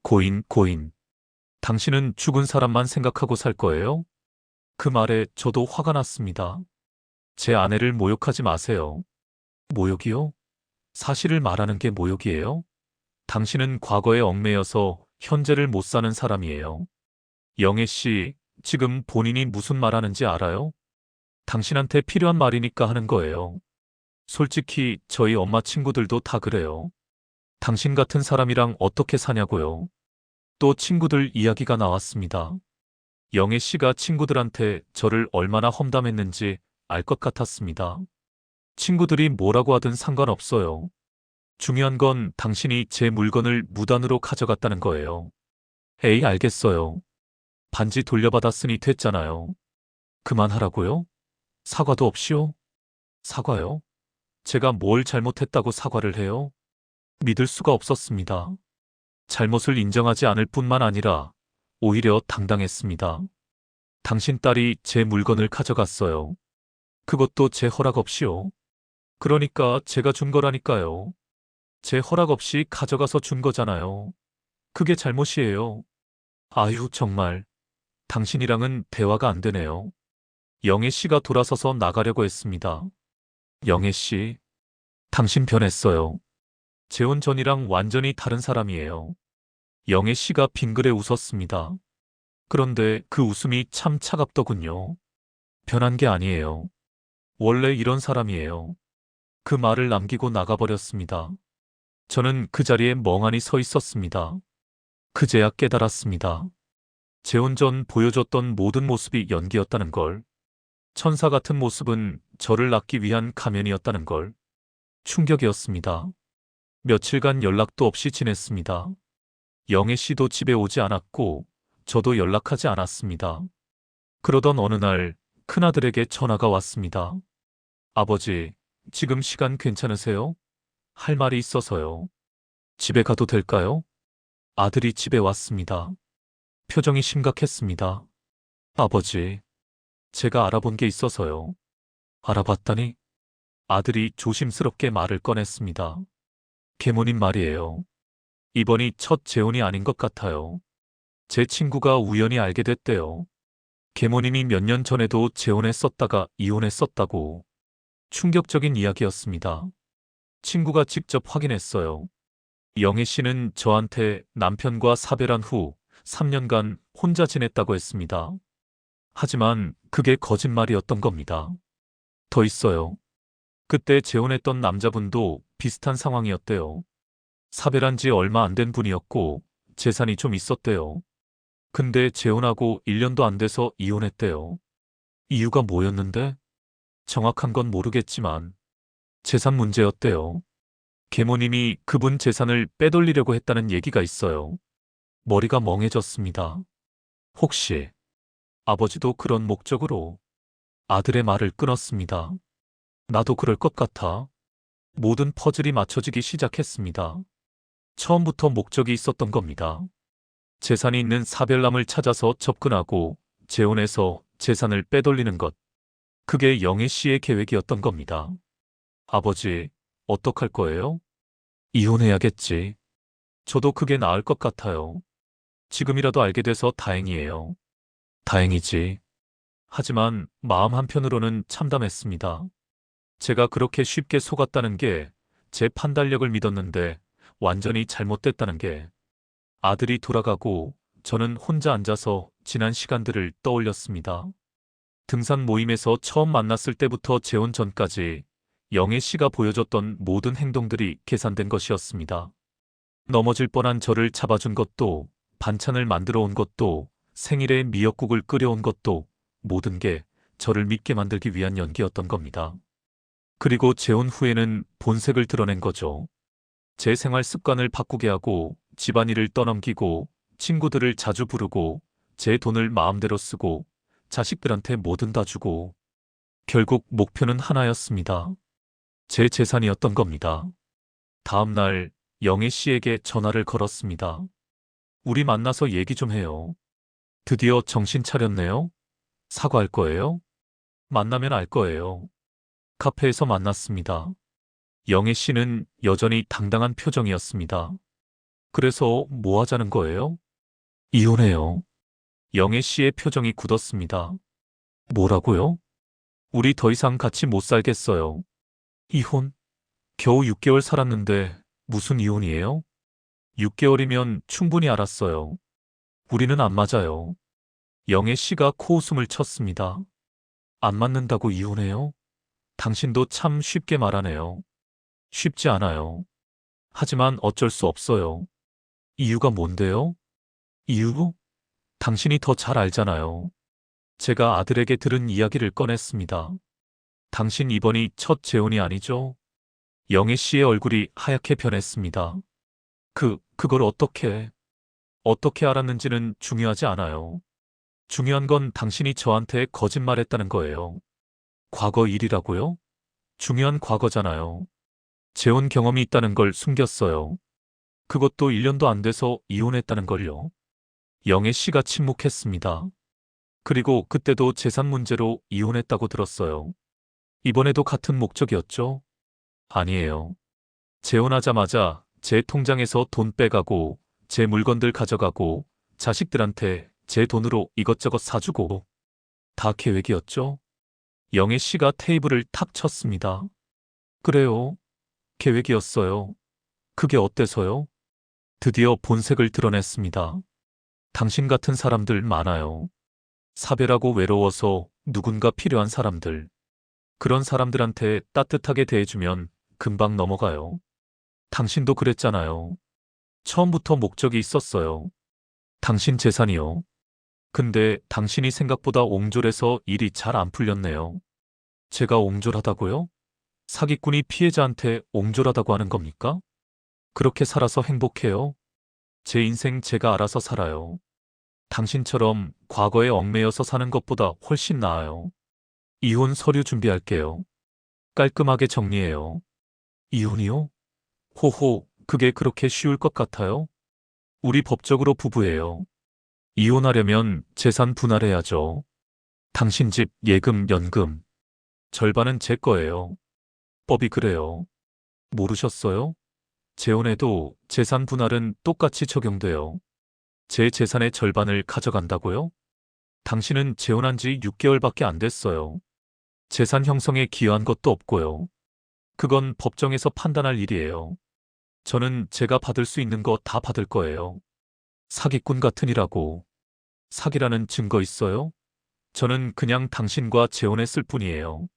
고인. 당신은 죽은 사람만 생각하고 살 거예요? 그 말에 저도 화가 났습니다. 제 아내를 모욕하지 마세요. 모욕이요? 사실을 말하는 게 모욕이에요? 당신은 과거에 얽매여서 현재를 못 사는 사람이에요. 영애 씨, 지금 본인이 무슨 말하는지 알아요? 당신한테 필요한 말이니까 하는 거예요. 솔직히 저희 엄마 친구들도 다 그래요. 당신 같은 사람이랑 어떻게 사냐고요. 또 친구들 이야기가 나왔습니다. 영애 씨가 친구들한테 저를 얼마나 험담했는지 알 것 같았습니다. 친구들이 뭐라고 하든 상관없어요. 중요한 건 당신이 제 물건을 무단으로 가져갔다는 거예요. 에이, 알겠어요. 반지 돌려받았으니 됐잖아요. 그만하라고요? 사과도 없이요? 사과요? 제가 뭘 잘못했다고 사과를 해요? 믿을 수가 없었습니다. 잘못을 인정하지 않을 뿐만 아니라 오히려 당당했습니다. 당신 딸이 제 물건을 가져갔어요. 그것도 제 허락 없이요. 그러니까 제가 준 거라니까요. 제 허락 없이 가져가서 준 거잖아요. 그게 잘못이에요. 아유, 정말. 당신이랑은 대화가 안 되네요. 영애 씨가 돌아서서 나가려고 했습니다. 영애 씨, 당신 변했어요. 재혼 전이랑 완전히 다른 사람이에요. 영애 씨가 빙그레 웃었습니다. 그런데 그 웃음이 참 차갑더군요. 변한 게 아니에요. 원래 이런 사람이에요. 그 말을 남기고 나가버렸습니다. 저는 그 자리에 멍하니 서 있었습니다. 그제야 깨달았습니다. 재혼 전 보여줬던 모든 모습이 연기였다는 걸. 천사 같은 모습은 저를 낳기 위한 가면이었다는 걸. 충격이었습니다. 며칠간 연락도 없이 지냈습니다. 영애 씨도 집에 오지 않았고 저도 연락하지 않았습니다. 그러던 어느 날 큰아들에게 전화가 왔습니다. 아버지, 지금 시간 괜찮으세요? 할 말이 있어서요. 집에 가도 될까요? 아들이 집에 왔습니다. 표정이 심각했습니다. 아버지, 제가 알아본 게 있어서요. 알아봤다니? 아들이 조심스럽게 말을 꺼냈습니다. 계모님 말이에요. 이번이 첫 재혼이 아닌 것 같아요. 제 친구가 우연히 알게 됐대요. 계모님이 몇 년 전에도 재혼했었다가 이혼했었다고. 충격적인 이야기였습니다. 친구가 직접 확인했어요. 영애 씨는 저한테 남편과 사별한 후 3년간 혼자 지냈다고 했습니다. 하지만 그게 거짓말이었던 겁니다. 더 있어요. 그때 재혼했던 남자분도 비슷한 상황이었대요. 사별한 지 얼마 안 된 분이었고 재산이 좀 있었대요. 근데 재혼하고 1년도 안 돼서 이혼했대요. 이유가 뭐였는데? 정확한 건 모르겠지만 재산 문제였대요. 계모님이 그분 재산을 빼돌리려고 했다는 얘기가 있어요. 머리가 멍해졌습니다. 혹시 아버지도 그런 목적으로? 아들의 말을 끊었습니다. 나도 그럴 것 같아. 모든 퍼즐이 맞춰지기 시작했습니다. 처음부터 목적이 있었던 겁니다. 재산이 있는 사별남을 찾아서 접근하고 재혼해서 재산을 빼돌리는 것. 그게 영애 씨의 계획이었던 겁니다. 아버지, 어떡할 거예요? 이혼해야겠지. 저도 그게 나을 것 같아요. 지금이라도 알게 돼서 다행이에요. 다행이지. 하지만 마음 한편으로는 참담했습니다. 제가 그렇게 쉽게 속았다는 게 제 판단력을 믿었는데 완전히 잘못됐다는 게. 아들이 돌아가고 저는 혼자 앉아서 지난 시간들을 떠올렸습니다. 등산 모임에서 처음 만났을 때부터 재혼 전까지 영애 씨가 보여줬던 모든 행동들이 계산된 것이었습니다. 넘어질 뻔한 저를 잡아준 것도, 반찬을 만들어 온 것도, 생일에 미역국을 끓여온 것도 모든 게 저를 믿게 만들기 위한 연기였던 겁니다. 그리고 재혼 후에는 본색을 드러낸 거죠. 제 생활 습관을 바꾸게 하고, 집안일을 떠넘기고, 친구들을 자주 부르고, 제 돈을 마음대로 쓰고, 자식들한테 뭐든 다 주고, 결국 목표는 하나였습니다. 제 재산이었던 겁니다. 다음 날 영애 씨에게 전화를 걸었습니다. 우리 만나서 얘기 좀 해요. 드디어 정신 차렸네요. 사과할 거예요? 만나면 알 거예요. 카페에서 만났습니다. 영애 씨는 여전히 당당한 표정이었습니다. 그래서 뭐 하자는 거예요? 이혼해요. 영애 씨의 표정이 굳었습니다. 뭐라고요? 우리 더 이상 같이 못 살겠어요. 이혼? 겨우 6개월 살았는데 무슨 이혼이에요? 6개월이면 충분히 알았어요. 우리는 안 맞아요. 영애 씨가 코웃음을 쳤습니다. 안 맞는다고 이혼해요? 당신도 참 쉽게 말하네요. 쉽지 않아요. 하지만 어쩔 수 없어요. 이유가 뭔데요? 이유? 당신이 더 잘 알잖아요. 제가 아들에게 들은 이야기를 꺼냈습니다. 당신 이번이 첫 재혼이 아니죠? 영애 씨의 얼굴이 하얗게 변했습니다. 그걸 어떻게 알았는지는 중요하지 않아요. 중요한 건 당신이 저한테 거짓말했다는 거예요. 과거 일이라고요? 중요한 과거잖아요. 재혼 경험이 있다는 걸 숨겼어요. 그것도 1년도 안 돼서 이혼했다는 걸요. 영애 씨가 침묵했습니다. 그리고 그때도 재산 문제로 이혼했다고 들었어요. 이번에도 같은 목적이었죠? 아니에요. 재혼하자마자 제 통장에서 돈 빼가고 제 물건들 가져가고 자식들한테 제 돈으로 이것저것 사주고 다 계획이었죠? 영애 씨가 테이블을 탁 쳤습니다. 그래요. 계획이었어요. 그게 어때서요? 드디어 본색을 드러냈습니다. 당신 같은 사람들 많아요. 사별하고 외로워서 누군가 필요한 사람들. 그런 사람들한테 따뜻하게 대해주면 금방 넘어가요. 당신도 그랬잖아요. 처음부터 목적이 있었어요. 당신 재산이요. 근데 당신이 생각보다 옹졸해서 일이 잘 안 풀렸네요. 제가 옹졸하다고요? 사기꾼이 피해자한테 옹졸하다고 하는 겁니까? 그렇게 살아서 행복해요? 제 인생 제가 알아서 살아요. 당신처럼 과거에 얽매여서 사는 것보다 훨씬 나아요. 이혼 서류 준비할게요. 깔끔하게 정리해요. 이혼이요? 호호, 그게 그렇게 쉬울 것 같아요? 우리 법적으로 부부예요. 이혼하려면 재산 분할해야죠. 당신 집 예금, 연금. 절반은 제 거예요. 법이 그래요. 모르셨어요? 재혼해도 재산 분할은 똑같이 적용돼요. 제 재산의 절반을 가져간다고요? 당신은 재혼한 지 6개월밖에 안 됐어요. 재산 형성에 기여한 것도 없고요. 그건 법정에서 판단할 일이에요. 저는 제가 받을 수 있는 거 다 받을 거예요. 사기꾼 같은 이라고. 사기라는 증거 있어요? 저는 그냥 당신과 재혼했을 뿐이에요.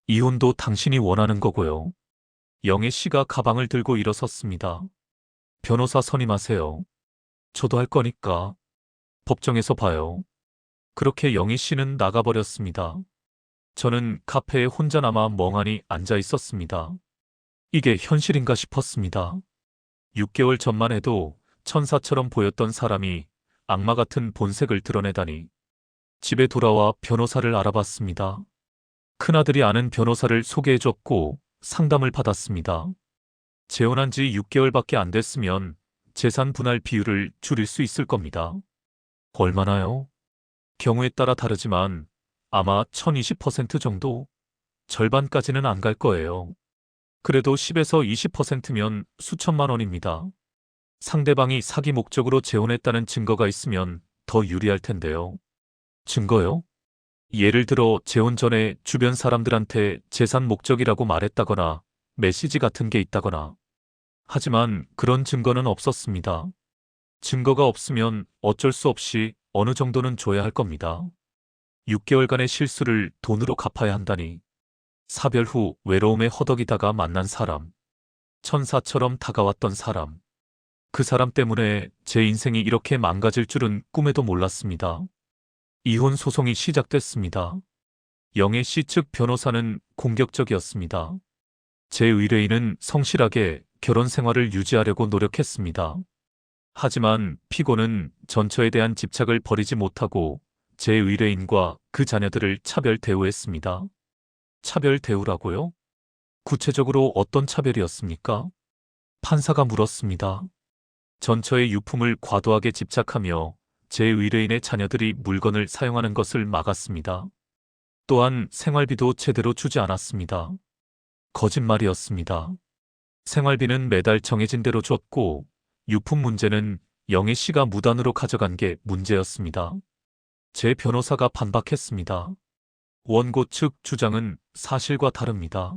이혼도 당신이 원하는 거고요. 영애 씨가 가방을 들고 일어섰습니다. 변호사 선임하세요. 저도 할 거니까. 법정에서 봐요. 그렇게 영희 씨는 나가버렸습니다. 저는 카페에 혼자 남아 멍하니 앉아 있었습니다. 이게 현실인가 싶었습니다. 6개월 전만 해도 천사처럼 보였던 사람이 악마 같은 본색을 드러내다니. 집에 돌아와 변호사를 알아봤습니다. 큰아들이 아는 변호사를 소개해줬고 상담을 받았습니다. 재혼한 지 6개월밖에 안 됐으면 재산 분할 비율을 줄일 수 있을 겁니다. 얼마나요? 경우에 따라 다르지만 아마 1020% 정도? 절반까지는 안 갈 거예요. 그래도 10에서 20%면 수천만 원입니다. 상대방이 사기 목적으로 재혼했다는 증거가 있으면 더 유리할 텐데요. 증거요? 예를 들어 재혼 전에 주변 사람들한테 재산 목적이라고 말했다거나 메시지 같은 게 있다거나. 하지만 그런 증거는 없었습니다. 증거가 없으면 어쩔 수 없이 어느 정도는 줘야 할 겁니다. 6개월간의 실수를 돈으로 갚아야 한다니. 사별 후 외로움에 허덕이다가 만난 사람. 천사처럼 다가왔던 사람. 그 사람 때문에 제 인생이 이렇게 망가질 줄은 꿈에도 몰랐습니다. 이혼 소송이 시작됐습니다. 영애 씨 측 변호사는 공격적이었습니다. 제 의뢰인은 성실하게 결혼 생활을 유지하려고 노력했습니다. 하지만 피고는 전처에 대한 집착을 버리지 못하고 제 의뢰인과 그 자녀들을 차별 대우했습니다. 차별 대우라고요? 구체적으로 어떤 차별이었습니까? 판사가 물었습니다. 전처의 유품을 과도하게 집착하며 제 의뢰인의 자녀들이 물건을 사용하는 것을 막았습니다. 또한 생활비도 제대로 주지 않았습니다. 거짓말이었습니다. 생활비는 매달 정해진 대로 줬고 유품 문제는 영애 씨가 무단으로 가져간 게 문제였습니다. 제 변호사가 반박했습니다. 원고 측 주장은 사실과 다릅니다.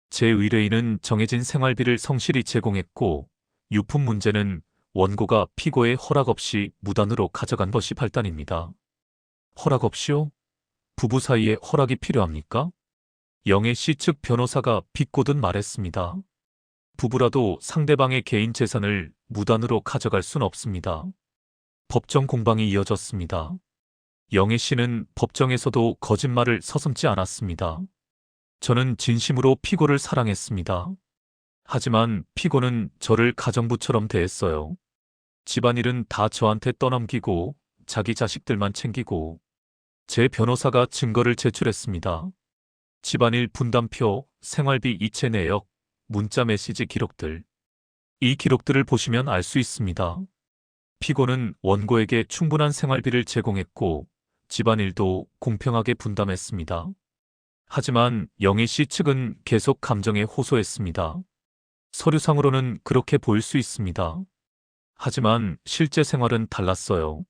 제 의뢰인은 정해진 생활비를 성실히 제공했고 유품 문제는 원고가 피고의 허락 없이 무단으로 가져간 것이 발단입니다. 허락 없이요? 부부 사이에 허락이 필요합니까? 영애 씨 측 변호사가 비꼬듯 말했습니다. 부부라도 상대방의 개인 재산을 무단으로 가져갈 순 없습니다. 법정 공방이 이어졌습니다. 영애 씨는 법정에서도 거짓말을 서슴지 않았습니다. 저는 진심으로 피고를 사랑했습니다. 하지만 피고는 저를 가정부처럼 대했어요. 집안일은 다 저한테 떠넘기고 자기 자식들만 챙기고. 제 변호사가 증거를 제출했습니다. 집안일 분담표, 생활비 이체 내역, 문자 메시지 기록들. 이 기록들을 보시면 알 수 있습니다. 피고는 원고에게 충분한 생활비를 제공했고 집안일도 공평하게 분담했습니다. 하지만 영애 씨 측은 계속 감정에 호소했습니다. 서류상으로는 그렇게 보일 수 있습니다. 하지만 실제 생활은 달랐어요.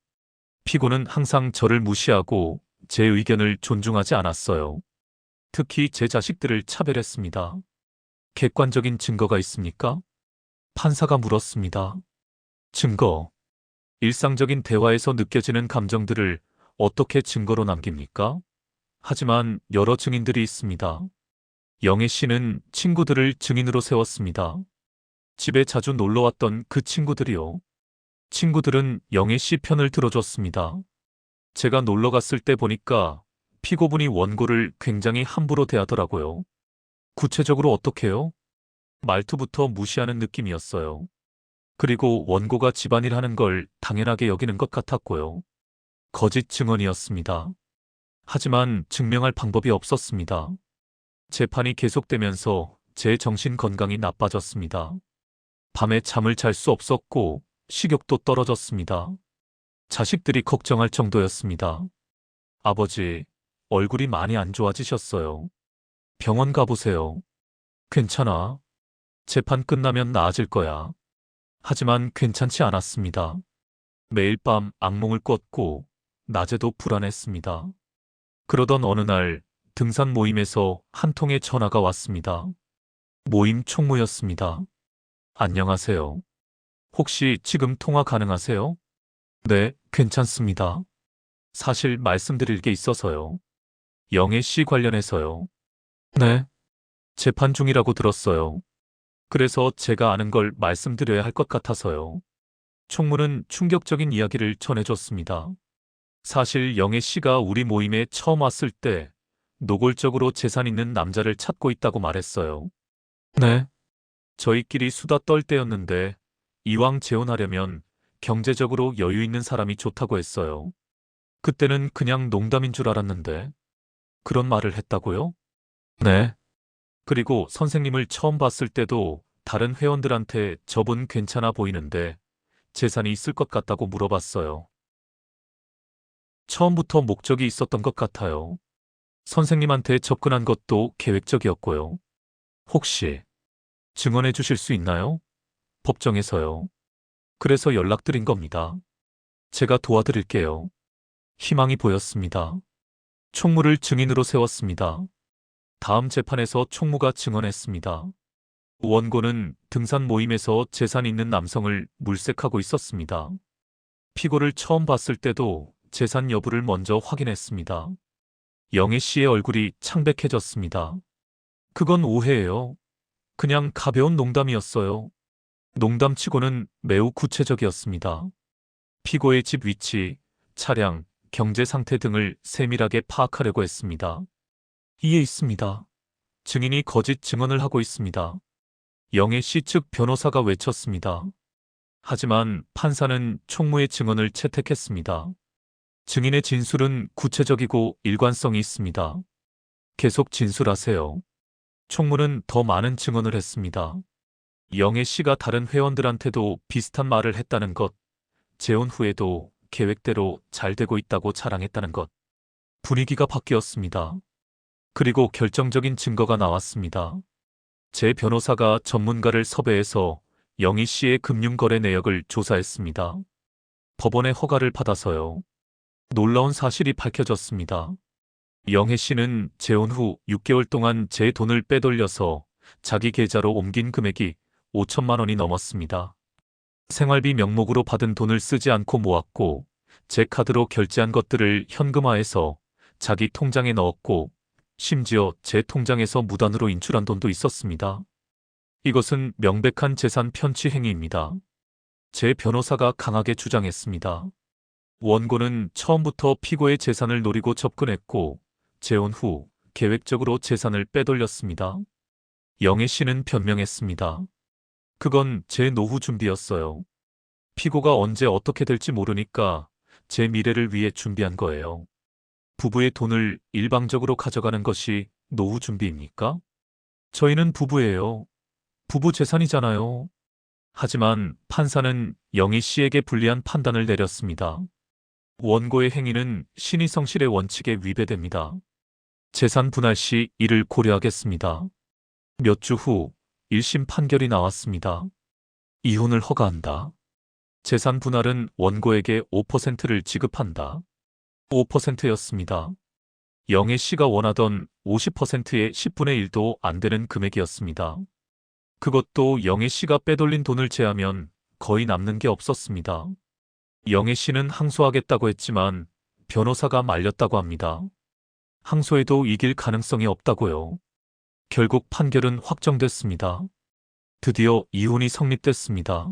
피고는 항상 저를 무시하고 제 의견을 존중하지 않았어요. 특히 제 자식들을 차별했습니다. 객관적인 증거가 있습니까? 판사가 물었습니다. 증거. 일상적인 대화에서 느껴지는 감정들을 어떻게 증거로 남깁니까? 하지만 여러 증인들이 있습니다. 영애 씨는 친구들을 증인으로 세웠습니다. 집에 자주 놀러왔던 그 친구들이요. 친구들은 영애 씨 편을 들어줬습니다. 제가 놀러 갔을 때 보니까 피고분이 원고를 굉장히 함부로 대하더라고요. 구체적으로 어떻게요? 말투부터 무시하는 느낌이었어요. 그리고 원고가 집안일 하는 걸 당연하게 여기는 것 같았고요. 거짓 증언이었습니다. 하지만 증명할 방법이 없었습니다. 재판이 계속되면서 제 정신 건강이 나빠졌습니다. 밤에 잠을 잘 수 없었고 식욕도 떨어졌습니다. 자식들이 걱정할 정도였습니다. 아버지, 얼굴이 많이 안 좋아지셨어요. 병원 가보세요. 괜찮아. 재판 끝나면 나아질 거야. 하지만 괜찮지 않았습니다. 매일 밤 악몽을 꿨고 낮에도 불안했습니다. 그러던 어느 날 등산 모임에서 한 통의 전화가 왔습니다. 모임 총무였습니다. 안녕하세요. 혹시 지금 통화 가능하세요? 네, 괜찮습니다. 사실 말씀드릴 게 있어서요. 영애 씨 관련해서요. 네. 재판 중이라고 들었어요. 그래서 제가 아는 걸 말씀드려야 할 것 같아서요. 총무는 충격적인 이야기를 전해줬습니다. 사실 영애 씨가 우리 모임에 처음 왔을 때 노골적으로 재산 있는 남자를 찾고 있다고 말했어요. 네. 저희끼리 수다 떨 때였는데 이왕 재혼하려면 경제적으로 여유 있는 사람이 좋다고 했어요. 그때는 그냥 농담인 줄 알았는데 그런 말을 했다고요? 네. 그리고 선생님을 처음 봤을 때도 다른 회원들한테 저분 괜찮아 보이는데 재산이 있을 것 같다고 물어봤어요. 처음부터 목적이 있었던 것 같아요. 선생님한테 접근한 것도 계획적이었고요. 혹시 증언해 주실 수 있나요? 법정에서요. 그래서 연락드린 겁니다. 제가 도와드릴게요. 희망이 보였습니다. 총무를 증인으로 세웠습니다. 다음 재판에서 총무가 증언했습니다. 원고는 등산 모임에서 재산 있는 남성을 물색하고 있었습니다. 피고를 처음 봤을 때도 재산 여부를 먼저 확인했습니다. 영애 씨의 얼굴이 창백해졌습니다. 그건 오해예요. 그냥 가벼운 농담이었어요. 농담치고는 매우 구체적이었습니다. 피고의 집 위치, 차량, 경제 상태 등을 세밀하게 파악하려고 했습니다. 이에 있습니다. 증인이 거짓 증언을 하고 있습니다. 영애 씨 측 변호사가 외쳤습니다. 하지만 판사는 총무의 증언을 채택했습니다. 증인의 진술은 구체적이고 일관성이 있습니다. 계속 진술하세요. 총무는 더 많은 증언을 했습니다. 영애 씨가 다른 회원들한테도 비슷한 말을 했다는 것, 재혼 후에도 계획대로 잘 되고 있다고 자랑했다는 것. 분위기가 바뀌었습니다. 그리고 결정적인 증거가 나왔습니다. 제 변호사가 전문가를 섭외해서 영희 씨의 금융거래 내역을 조사했습니다. 법원의 허가를 받아서요. 놀라운 사실이 밝혀졌습니다. 영애 씨는 재혼 후 6개월 동안 제 돈을 빼돌려서 자기 계좌로 옮긴 금액이 5천만 원이 넘었습니다. 생활비 명목으로 받은 돈을 쓰지 않고 모았고 제 카드로 결제한 것들을 현금화해서 자기 통장에 넣었고 심지어 제 통장에서 무단으로 인출한 돈도 있었습니다. 이것은 명백한 재산 편취 행위입니다. 제 변호사가 강하게 주장했습니다. 원고는 처음부터 피고의 재산을 노리고 접근했고 재혼 후 계획적으로 재산을 빼돌렸습니다. 영애 씨는 변명했습니다. 그건 제 노후 준비였어요. 피고가 언제 어떻게 될지 모르니까 제 미래를 위해 준비한 거예요. 부부의 돈을 일방적으로 가져가는 것이 노후 준비입니까? 저희는 부부예요. 부부 재산이잖아요. 하지만 판사는 영희 씨에게 불리한 판단을 내렸습니다. 원고의 행위는 신의성실의 원칙에 위배됩니다. 재산 분할 시 이를 고려하겠습니다. 몇 주 후 1심 판결이 나왔습니다. 이혼을 허가한다. 재산 분할은 원고에게 5%를 지급한다. 5%였습니다. 영애 씨가 원하던 50%의 10분의 1도 안 되는 금액이었습니다. 그것도 영애 씨가 빼돌린 돈을 제하면 거의 남는 게 없었습니다. 영애 씨는 항소하겠다고 했지만 변호사가 말렸다고 합니다. 항소해도 이길 가능성이 없다고요. 결국 판결은 확정됐습니다. 드디어 이혼이 성립됐습니다.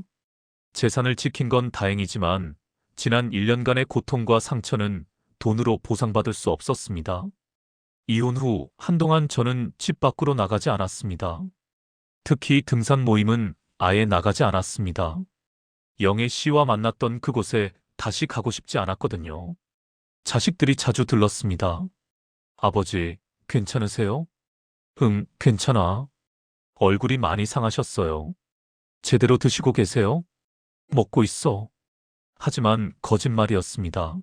재산을 지킨 건 다행이지만 지난 1년간의 고통과 상처는 돈으로 보상받을 수 없었습니다. 이혼 후 한동안 저는 집 밖으로 나가지 않았습니다. 특히 등산 모임은 아예 나가지 않았습니다. 영애 씨와 만났던 그곳에 다시 가고 싶지 않았거든요. 자식들이 자주 들렀습니다. 아버지, 괜찮으세요? 응, 괜찮아. 얼굴이 많이 상하셨어요. 제대로 드시고 계세요? 먹고 있어. 하지만 거짓말이었습니다.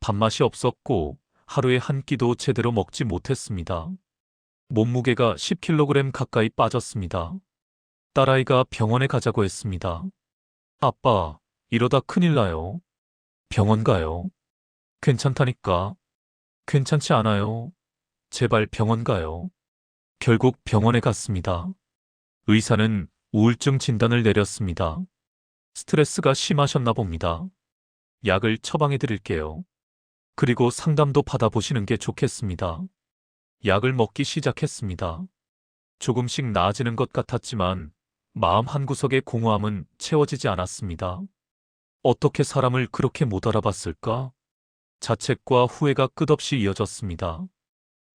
밥맛이 없었고 하루에 한 끼도 제대로 먹지 못했습니다. 몸무게가 10kg 가까이 빠졌습니다. 딸아이가 병원에 가자고 했습니다. 아빠, 이러다 큰일 나요. 병원 가요. 괜찮다니까. 괜찮지 않아요. 제발 병원 가요. 결국 병원에 갔습니다. 의사는 우울증 진단을 내렸습니다. 스트레스가 심하셨나 봅니다. 약을 처방해 드릴게요. 그리고 상담도 받아보시는 게 좋겠습니다. 약을 먹기 시작했습니다. 조금씩 나아지는 것 같았지만 마음 한구석의 공허함은 채워지지 않았습니다. 어떻게 사람을 그렇게 못 알아봤을까? 자책과 후회가 끝없이 이어졌습니다.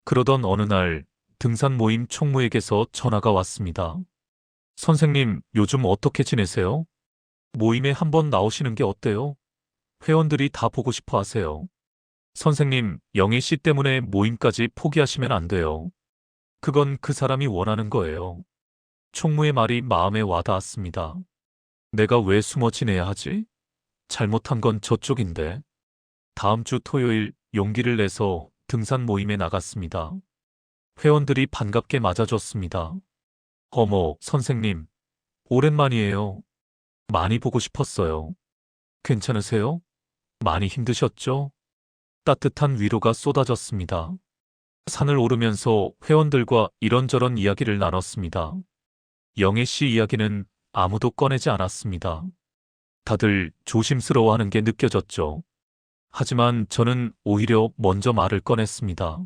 그러던 어느 날 등산 모임 총무에게서 전화가 왔습니다. 선생님, 요즘 어떻게 지내세요? 모임에 한번 나오시는 게 어때요? 회원들이 다 보고 싶어 하세요. 선생님, 영애 씨 때문에 모임까지 포기하시면 안 돼요. 그건 그 사람이 원하는 거예요. 총무의 말이 마음에 와닿았습니다. 내가 왜 숨어 지내야 하지? 잘못한 건 저쪽인데. 다음 주 토요일 용기를 내서 등산 모임에 나갔습니다. 회원들이 반갑게 맞아줬습니다. 어머, 선생님. 오랜만이에요. 많이 보고 싶었어요. 괜찮으세요? 많이 힘드셨죠? 따뜻한 위로가 쏟아졌습니다. 산을 오르면서 회원들과 이런저런 이야기를 나눴습니다. 영애 씨 이야기는 아무도 꺼내지 않았습니다. 다들 조심스러워하는 게 느껴졌죠. 하지만 저는 오히려 먼저 말을 꺼냈습니다.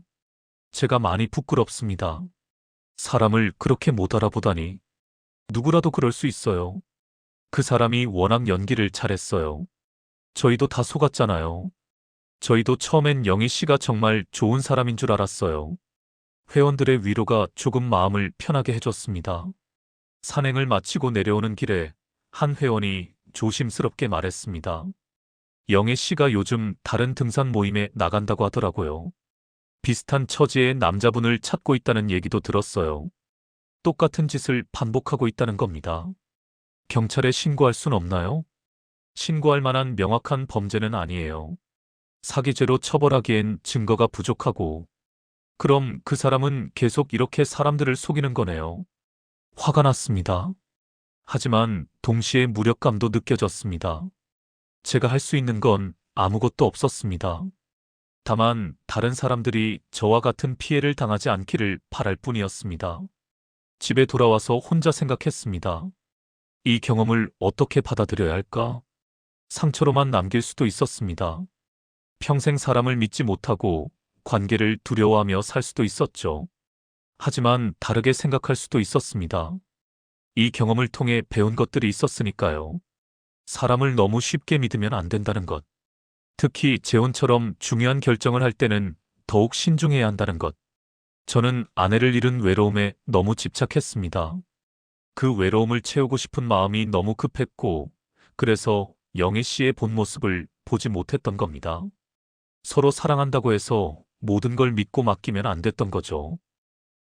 제가 많이 부끄럽습니다. 사람을 그렇게 못 알아보다니. 누구라도 그럴 수 있어요. 그 사람이 워낙 연기를 잘했어요. 저희도 다 속았잖아요. 저희도 처음엔 영희 씨가 정말 좋은 사람인 줄 알았어요. 회원들의 위로가 조금 마음을 편하게 해줬습니다. 산행을 마치고 내려오는 길에 한 회원이 조심스럽게 말했습니다. 영애 씨가 요즘 다른 등산 모임에 나간다고 하더라고요. 비슷한 처지의 남자분을 찾고 있다는 얘기도 들었어요. 똑같은 짓을 반복하고 있다는 겁니다. 경찰에 신고할 순 없나요? 신고할 만한 명확한 범죄는 아니에요. 사기죄로 처벌하기엔 증거가 부족하고, 그럼 그 사람은 계속 이렇게 사람들을 속이는 거네요. 화가 났습니다. 하지만 동시에 무력감도 느껴졌습니다. 제가 할 수 있는 건 아무것도 없었습니다. 다만 다른 사람들이 저와 같은 피해를 당하지 않기를 바랄 뿐이었습니다. 집에 돌아와서 혼자 생각했습니다. 이 경험을 어떻게 받아들여야 할까? 상처로만 남길 수도 있었습니다. 평생 사람을 믿지 못하고 관계를 두려워하며 살 수도 있었죠. 하지만 다르게 생각할 수도 있었습니다. 이 경험을 통해 배운 것들이 있었으니까요. 사람을 너무 쉽게 믿으면 안 된다는 것. 특히 재혼처럼 중요한 결정을 할 때는 더욱 신중해야 한다는 것. 저는 아내를 잃은 외로움에 너무 집착했습니다. 그 외로움을 채우고 싶은 마음이 너무 급했고, 그래서 영애 씨의 본 모습을 보지 못했던 겁니다. 서로 사랑한다고 해서 모든 걸 믿고 맡기면 안 됐던 거죠.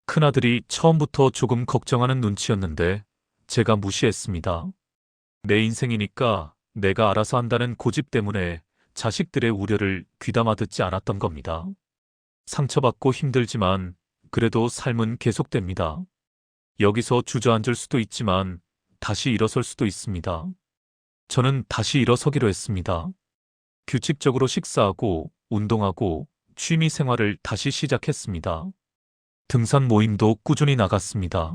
큰아들이 처음부터 조금 걱정하는 눈치였는데 제가 무시했습니다. 내 인생이니까 내가 알아서 한다는 고집 때문에 자식들의 우려를 귀담아 듣지 않았던 겁니다. 상처받고 힘들지만 그래도 삶은 계속됩니다. 여기서 주저앉을 수도 있지만 다시 일어설 수도 있습니다. 저는 다시 일어서기로 했습니다. 규칙적으로 식사하고 운동하고 취미 생활을 다시 시작했습니다. 등산 모임도 꾸준히 나갔습니다.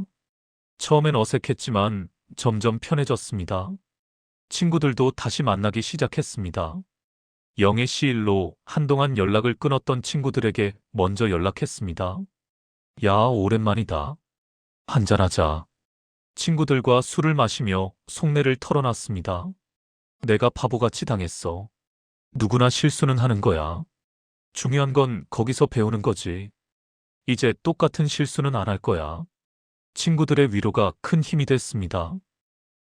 처음엔 어색했지만 점점 편해졌습니다. 친구들도 다시 만나기 시작했습니다. 영애 씨 일로 한동안 연락을 끊었던 친구들에게 먼저 연락했습니다. 야, 오랜만이다. 한잔하자. 친구들과 술을 마시며 속내를 털어놨습니다. 내가 바보같이 당했어. 누구나 실수는 하는 거야. 중요한 건 거기서 배우는 거지. 이제 똑같은 실수는 안 할 거야. 친구들의 위로가 큰 힘이 됐습니다.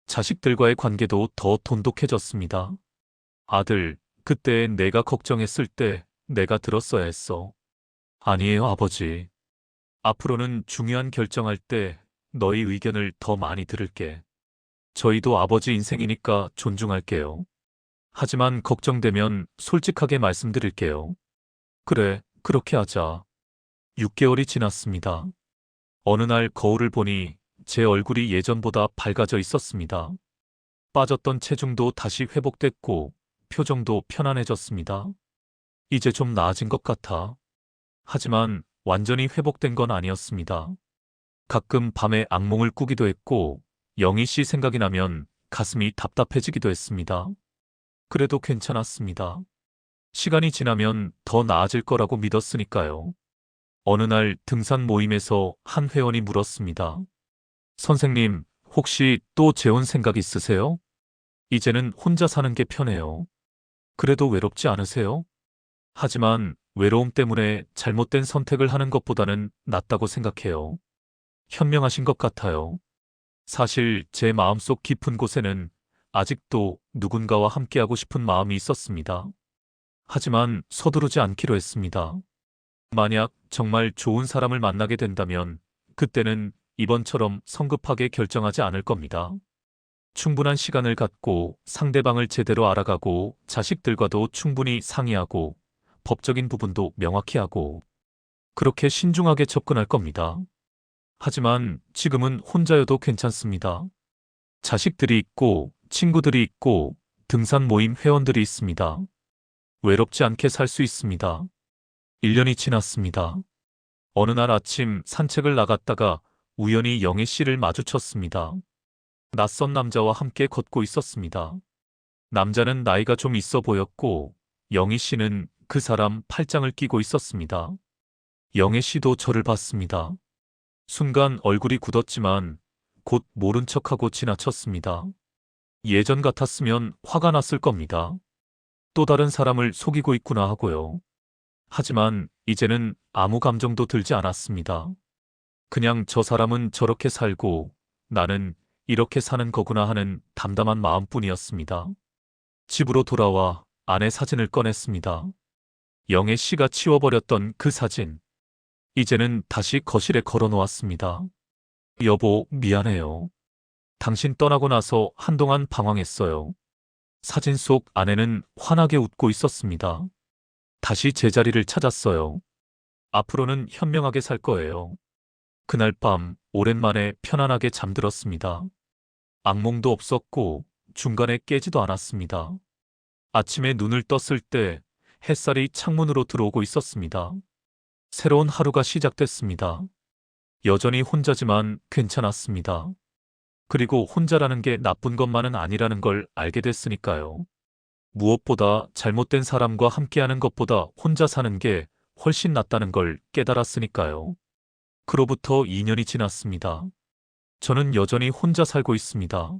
자식들과의 관계도 더 돈독해졌습니다. 아들, 그때 내가 걱정했을 때 내가 들었어야 했어. 아니에요, 아버지. 앞으로는 중요한 결정할 때 너희 의견을 더 많이 들을게. 저희도 아버지 인생이니까 존중할게요. 하지만 걱정되면 솔직하게 말씀드릴게요. 그래, 그렇게 하자. 6개월이 지났습니다. 어느 날 거울을 보니 제 얼굴이 예전보다 밝아져 있었습니다. 빠졌던 체중도 다시 회복됐고 표정도 편안해졌습니다. 이제 좀 나아진 것 같아. 하지만 완전히 회복된 건 아니었습니다. 가끔 밤에 악몽을 꾸기도 했고 영희 씨 생각이 나면 가슴이 답답해지기도 했습니다. 그래도 괜찮았습니다. 시간이 지나면 더 나아질 거라고 믿었으니까요. 어느 날 등산 모임에서 한 회원이 물었습니다. 선생님, 혹시 또 재혼 생각 있으세요? 이제는 혼자 사는 게 편해요. 그래도 외롭지 않으세요? 하지만 외로움 때문에 잘못된 선택을 하는 것보다는 낫다고 생각해요. 현명하신 것 같아요. 사실 제 마음속 깊은 곳에는 아직도 누군가와 함께하고 싶은 마음이 있었습니다. 하지만 서두르지 않기로 했습니다. 만약 정말 좋은 사람을 만나게 된다면 그때는 이번처럼 성급하게 결정하지 않을 겁니다. 충분한 시간을 갖고 상대방을 제대로 알아가고 자식들과도 충분히 상의하고 법적인 부분도 명확히 하고 그렇게 신중하게 접근할 겁니다. 하지만 지금은 혼자여도 괜찮습니다. 자식들이 있고 친구들이 있고 등산 모임 회원들이 있습니다. 외롭지 않게 살 수 있습니다. 1년이 지났습니다. 어느 날 아침 산책을 나갔다가 우연히 영애 씨를 마주쳤습니다. 낯선 남자와 함께 걷고 있었습니다. 남자는 나이가 좀 있어 보였고 영희 씨는 그 사람 팔짱을 끼고 있었습니다. 영애 씨도 저를 봤습니다. 순간 얼굴이 굳었지만 곧 모른 척하고 지나쳤습니다. 예전 같았으면 화가 났을 겁니다. 또 다른 사람을 속이고 있구나 하고요. 하지만 이제는 아무 감정도 들지 않았습니다. 그냥 저 사람은 저렇게 살고 나는 이렇게 사는 거구나 하는 담담한 마음뿐이었습니다. 집으로 돌아와 아내 사진을 꺼냈습니다. 영애 씨가 치워버렸던 그 사진. 이제는 다시 거실에 걸어 놓았습니다. 여보, 미안해요. 당신 떠나고 나서 한동안 방황했어요. 사진 속 아내는 환하게 웃고 있었습니다. 다시 제자리를 찾았어요. 앞으로는 현명하게 살 거예요. 그날 밤 오랜만에 편안하게 잠들었습니다. 악몽도 없었고 중간에 깨지도 않았습니다. 아침에 눈을 떴을 때 햇살이 창문으로 들어오고 있었습니다. 새로운 하루가 시작됐습니다. 여전히 혼자지만 괜찮았습니다. 그리고 혼자라는 게 나쁜 것만은 아니라는 걸 알게 됐으니까요. 무엇보다 잘못된 사람과 함께하는 것보다 혼자 사는 게 훨씬 낫다는 걸 깨달았으니까요. 그로부터 2년이 지났습니다. 저는 여전히 혼자 살고 있습니다.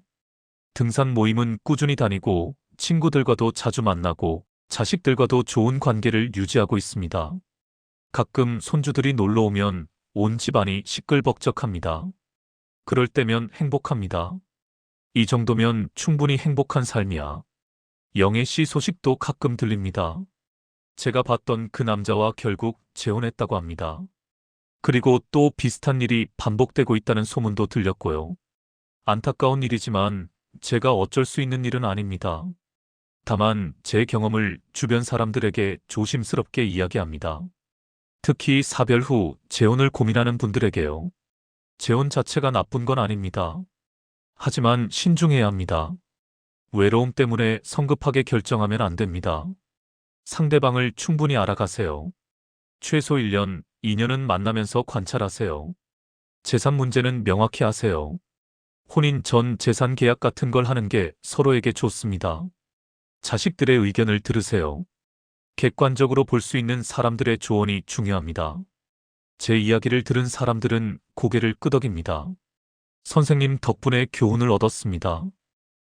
등산 모임은 꾸준히 다니고 친구들과도 자주 만나고 자식들과도 좋은 관계를 유지하고 있습니다. 가끔 손주들이 놀러 오면 온 집안이 시끌벅적합니다. 그럴 때면 행복합니다. 이 정도면 충분히 행복한 삶이야. 영애 씨 소식도 가끔 들립니다. 제가 봤던 그 남자와 결국 재혼했다고 합니다. 그리고 또 비슷한 일이 반복되고 있다는 소문도 들렸고요. 안타까운 일이지만 제가 어쩔 수 있는 일은 아닙니다. 다만 제 경험을 주변 사람들에게 조심스럽게 이야기합니다. 특히 사별 후 재혼을 고민하는 분들에게요. 재혼 자체가 나쁜 건 아닙니다. 하지만 신중해야 합니다. 외로움 때문에 성급하게 결정하면 안 됩니다. 상대방을 충분히 알아가세요. 최소 1년, 2년은 만나면서 관찰하세요. 재산 문제는 명확히 하세요. 혼인 전 재산 계약 같은 걸 하는 게 서로에게 좋습니다. 자식들의 의견을 들으세요. 객관적으로 볼 수 있는 사람들의 조언이 중요합니다. 제 이야기를 들은 사람들은 고개를 끄덕입니다. 선생님 덕분에 교훈을 얻었습니다.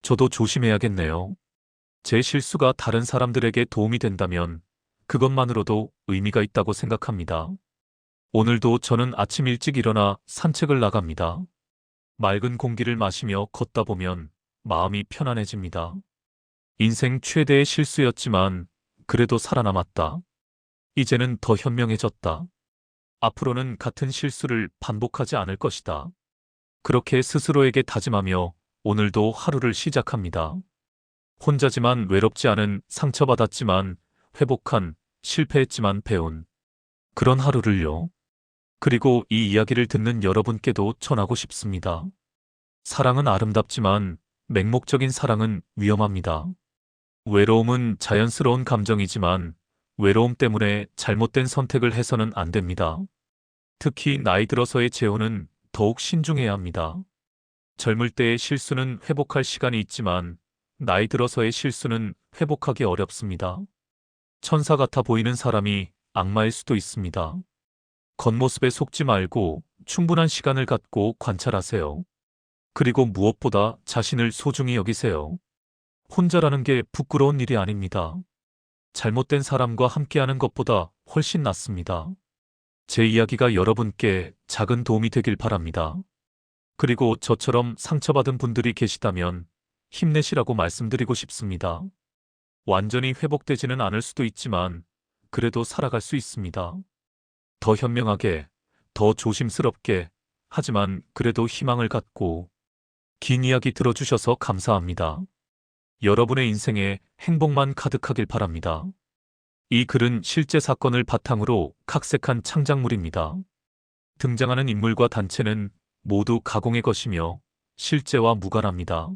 저도 조심해야겠네요. 제 실수가 다른 사람들에게 도움이 된다면 그것만으로도 의미가 있다고 생각합니다. 오늘도 저는 아침 일찍 일어나 산책을 나갑니다. 맑은 공기를 마시며 걷다 보면 마음이 편안해집니다. 인생 최대의 실수였지만 그래도 살아남았다. 이제는 더 현명해졌다. 앞으로는 같은 실수를 반복하지 않을 것이다. 그렇게 스스로에게 다짐하며 오늘도 하루를 시작합니다. 혼자지만 외롭지 않은, 상처받았지만 회복한, 실패했지만 배운 그런 하루를요. 그리고 이 이야기를 듣는 여러분께도 전하고 싶습니다. 사랑은 아름답지만 맹목적인 사랑은 위험합니다. 외로움은 자연스러운 감정이지만 외로움 때문에 잘못된 선택을 해서는 안 됩니다. 특히 나이 들어서의 재혼은 더욱 신중해야 합니다. 젊을 때의 실수는 회복할 시간이 있지만 나이 들어서의 실수는 회복하기 어렵습니다. 천사 같아 보이는 사람이 악마일 수도 있습니다. 겉모습에 속지 말고 충분한 시간을 갖고 관찰하세요. 그리고 무엇보다 자신을 소중히 여기세요. 혼자라는 게 부끄러운 일이 아닙니다. 잘못된 사람과 함께하는 것보다 훨씬 낫습니다. 제 이야기가 여러분께 작은 도움이 되길 바랍니다. 그리고 저처럼 상처받은 분들이 계시다면 힘내시라고 말씀드리고 싶습니다. 완전히 회복되지는 않을 수도 있지만 그래도 살아갈 수 있습니다. 더 현명하게, 더 조심스럽게, 하지만 그래도 희망을 갖고. 긴 이야기 들어주셔서 감사합니다. 여러분의 인생에 행복만 가득하길 바랍니다. 이 글은 실제 사건을 바탕으로 각색한 창작물입니다. 등장하는 인물과 단체는 모두 가공의 것이며 실제와 무관합니다.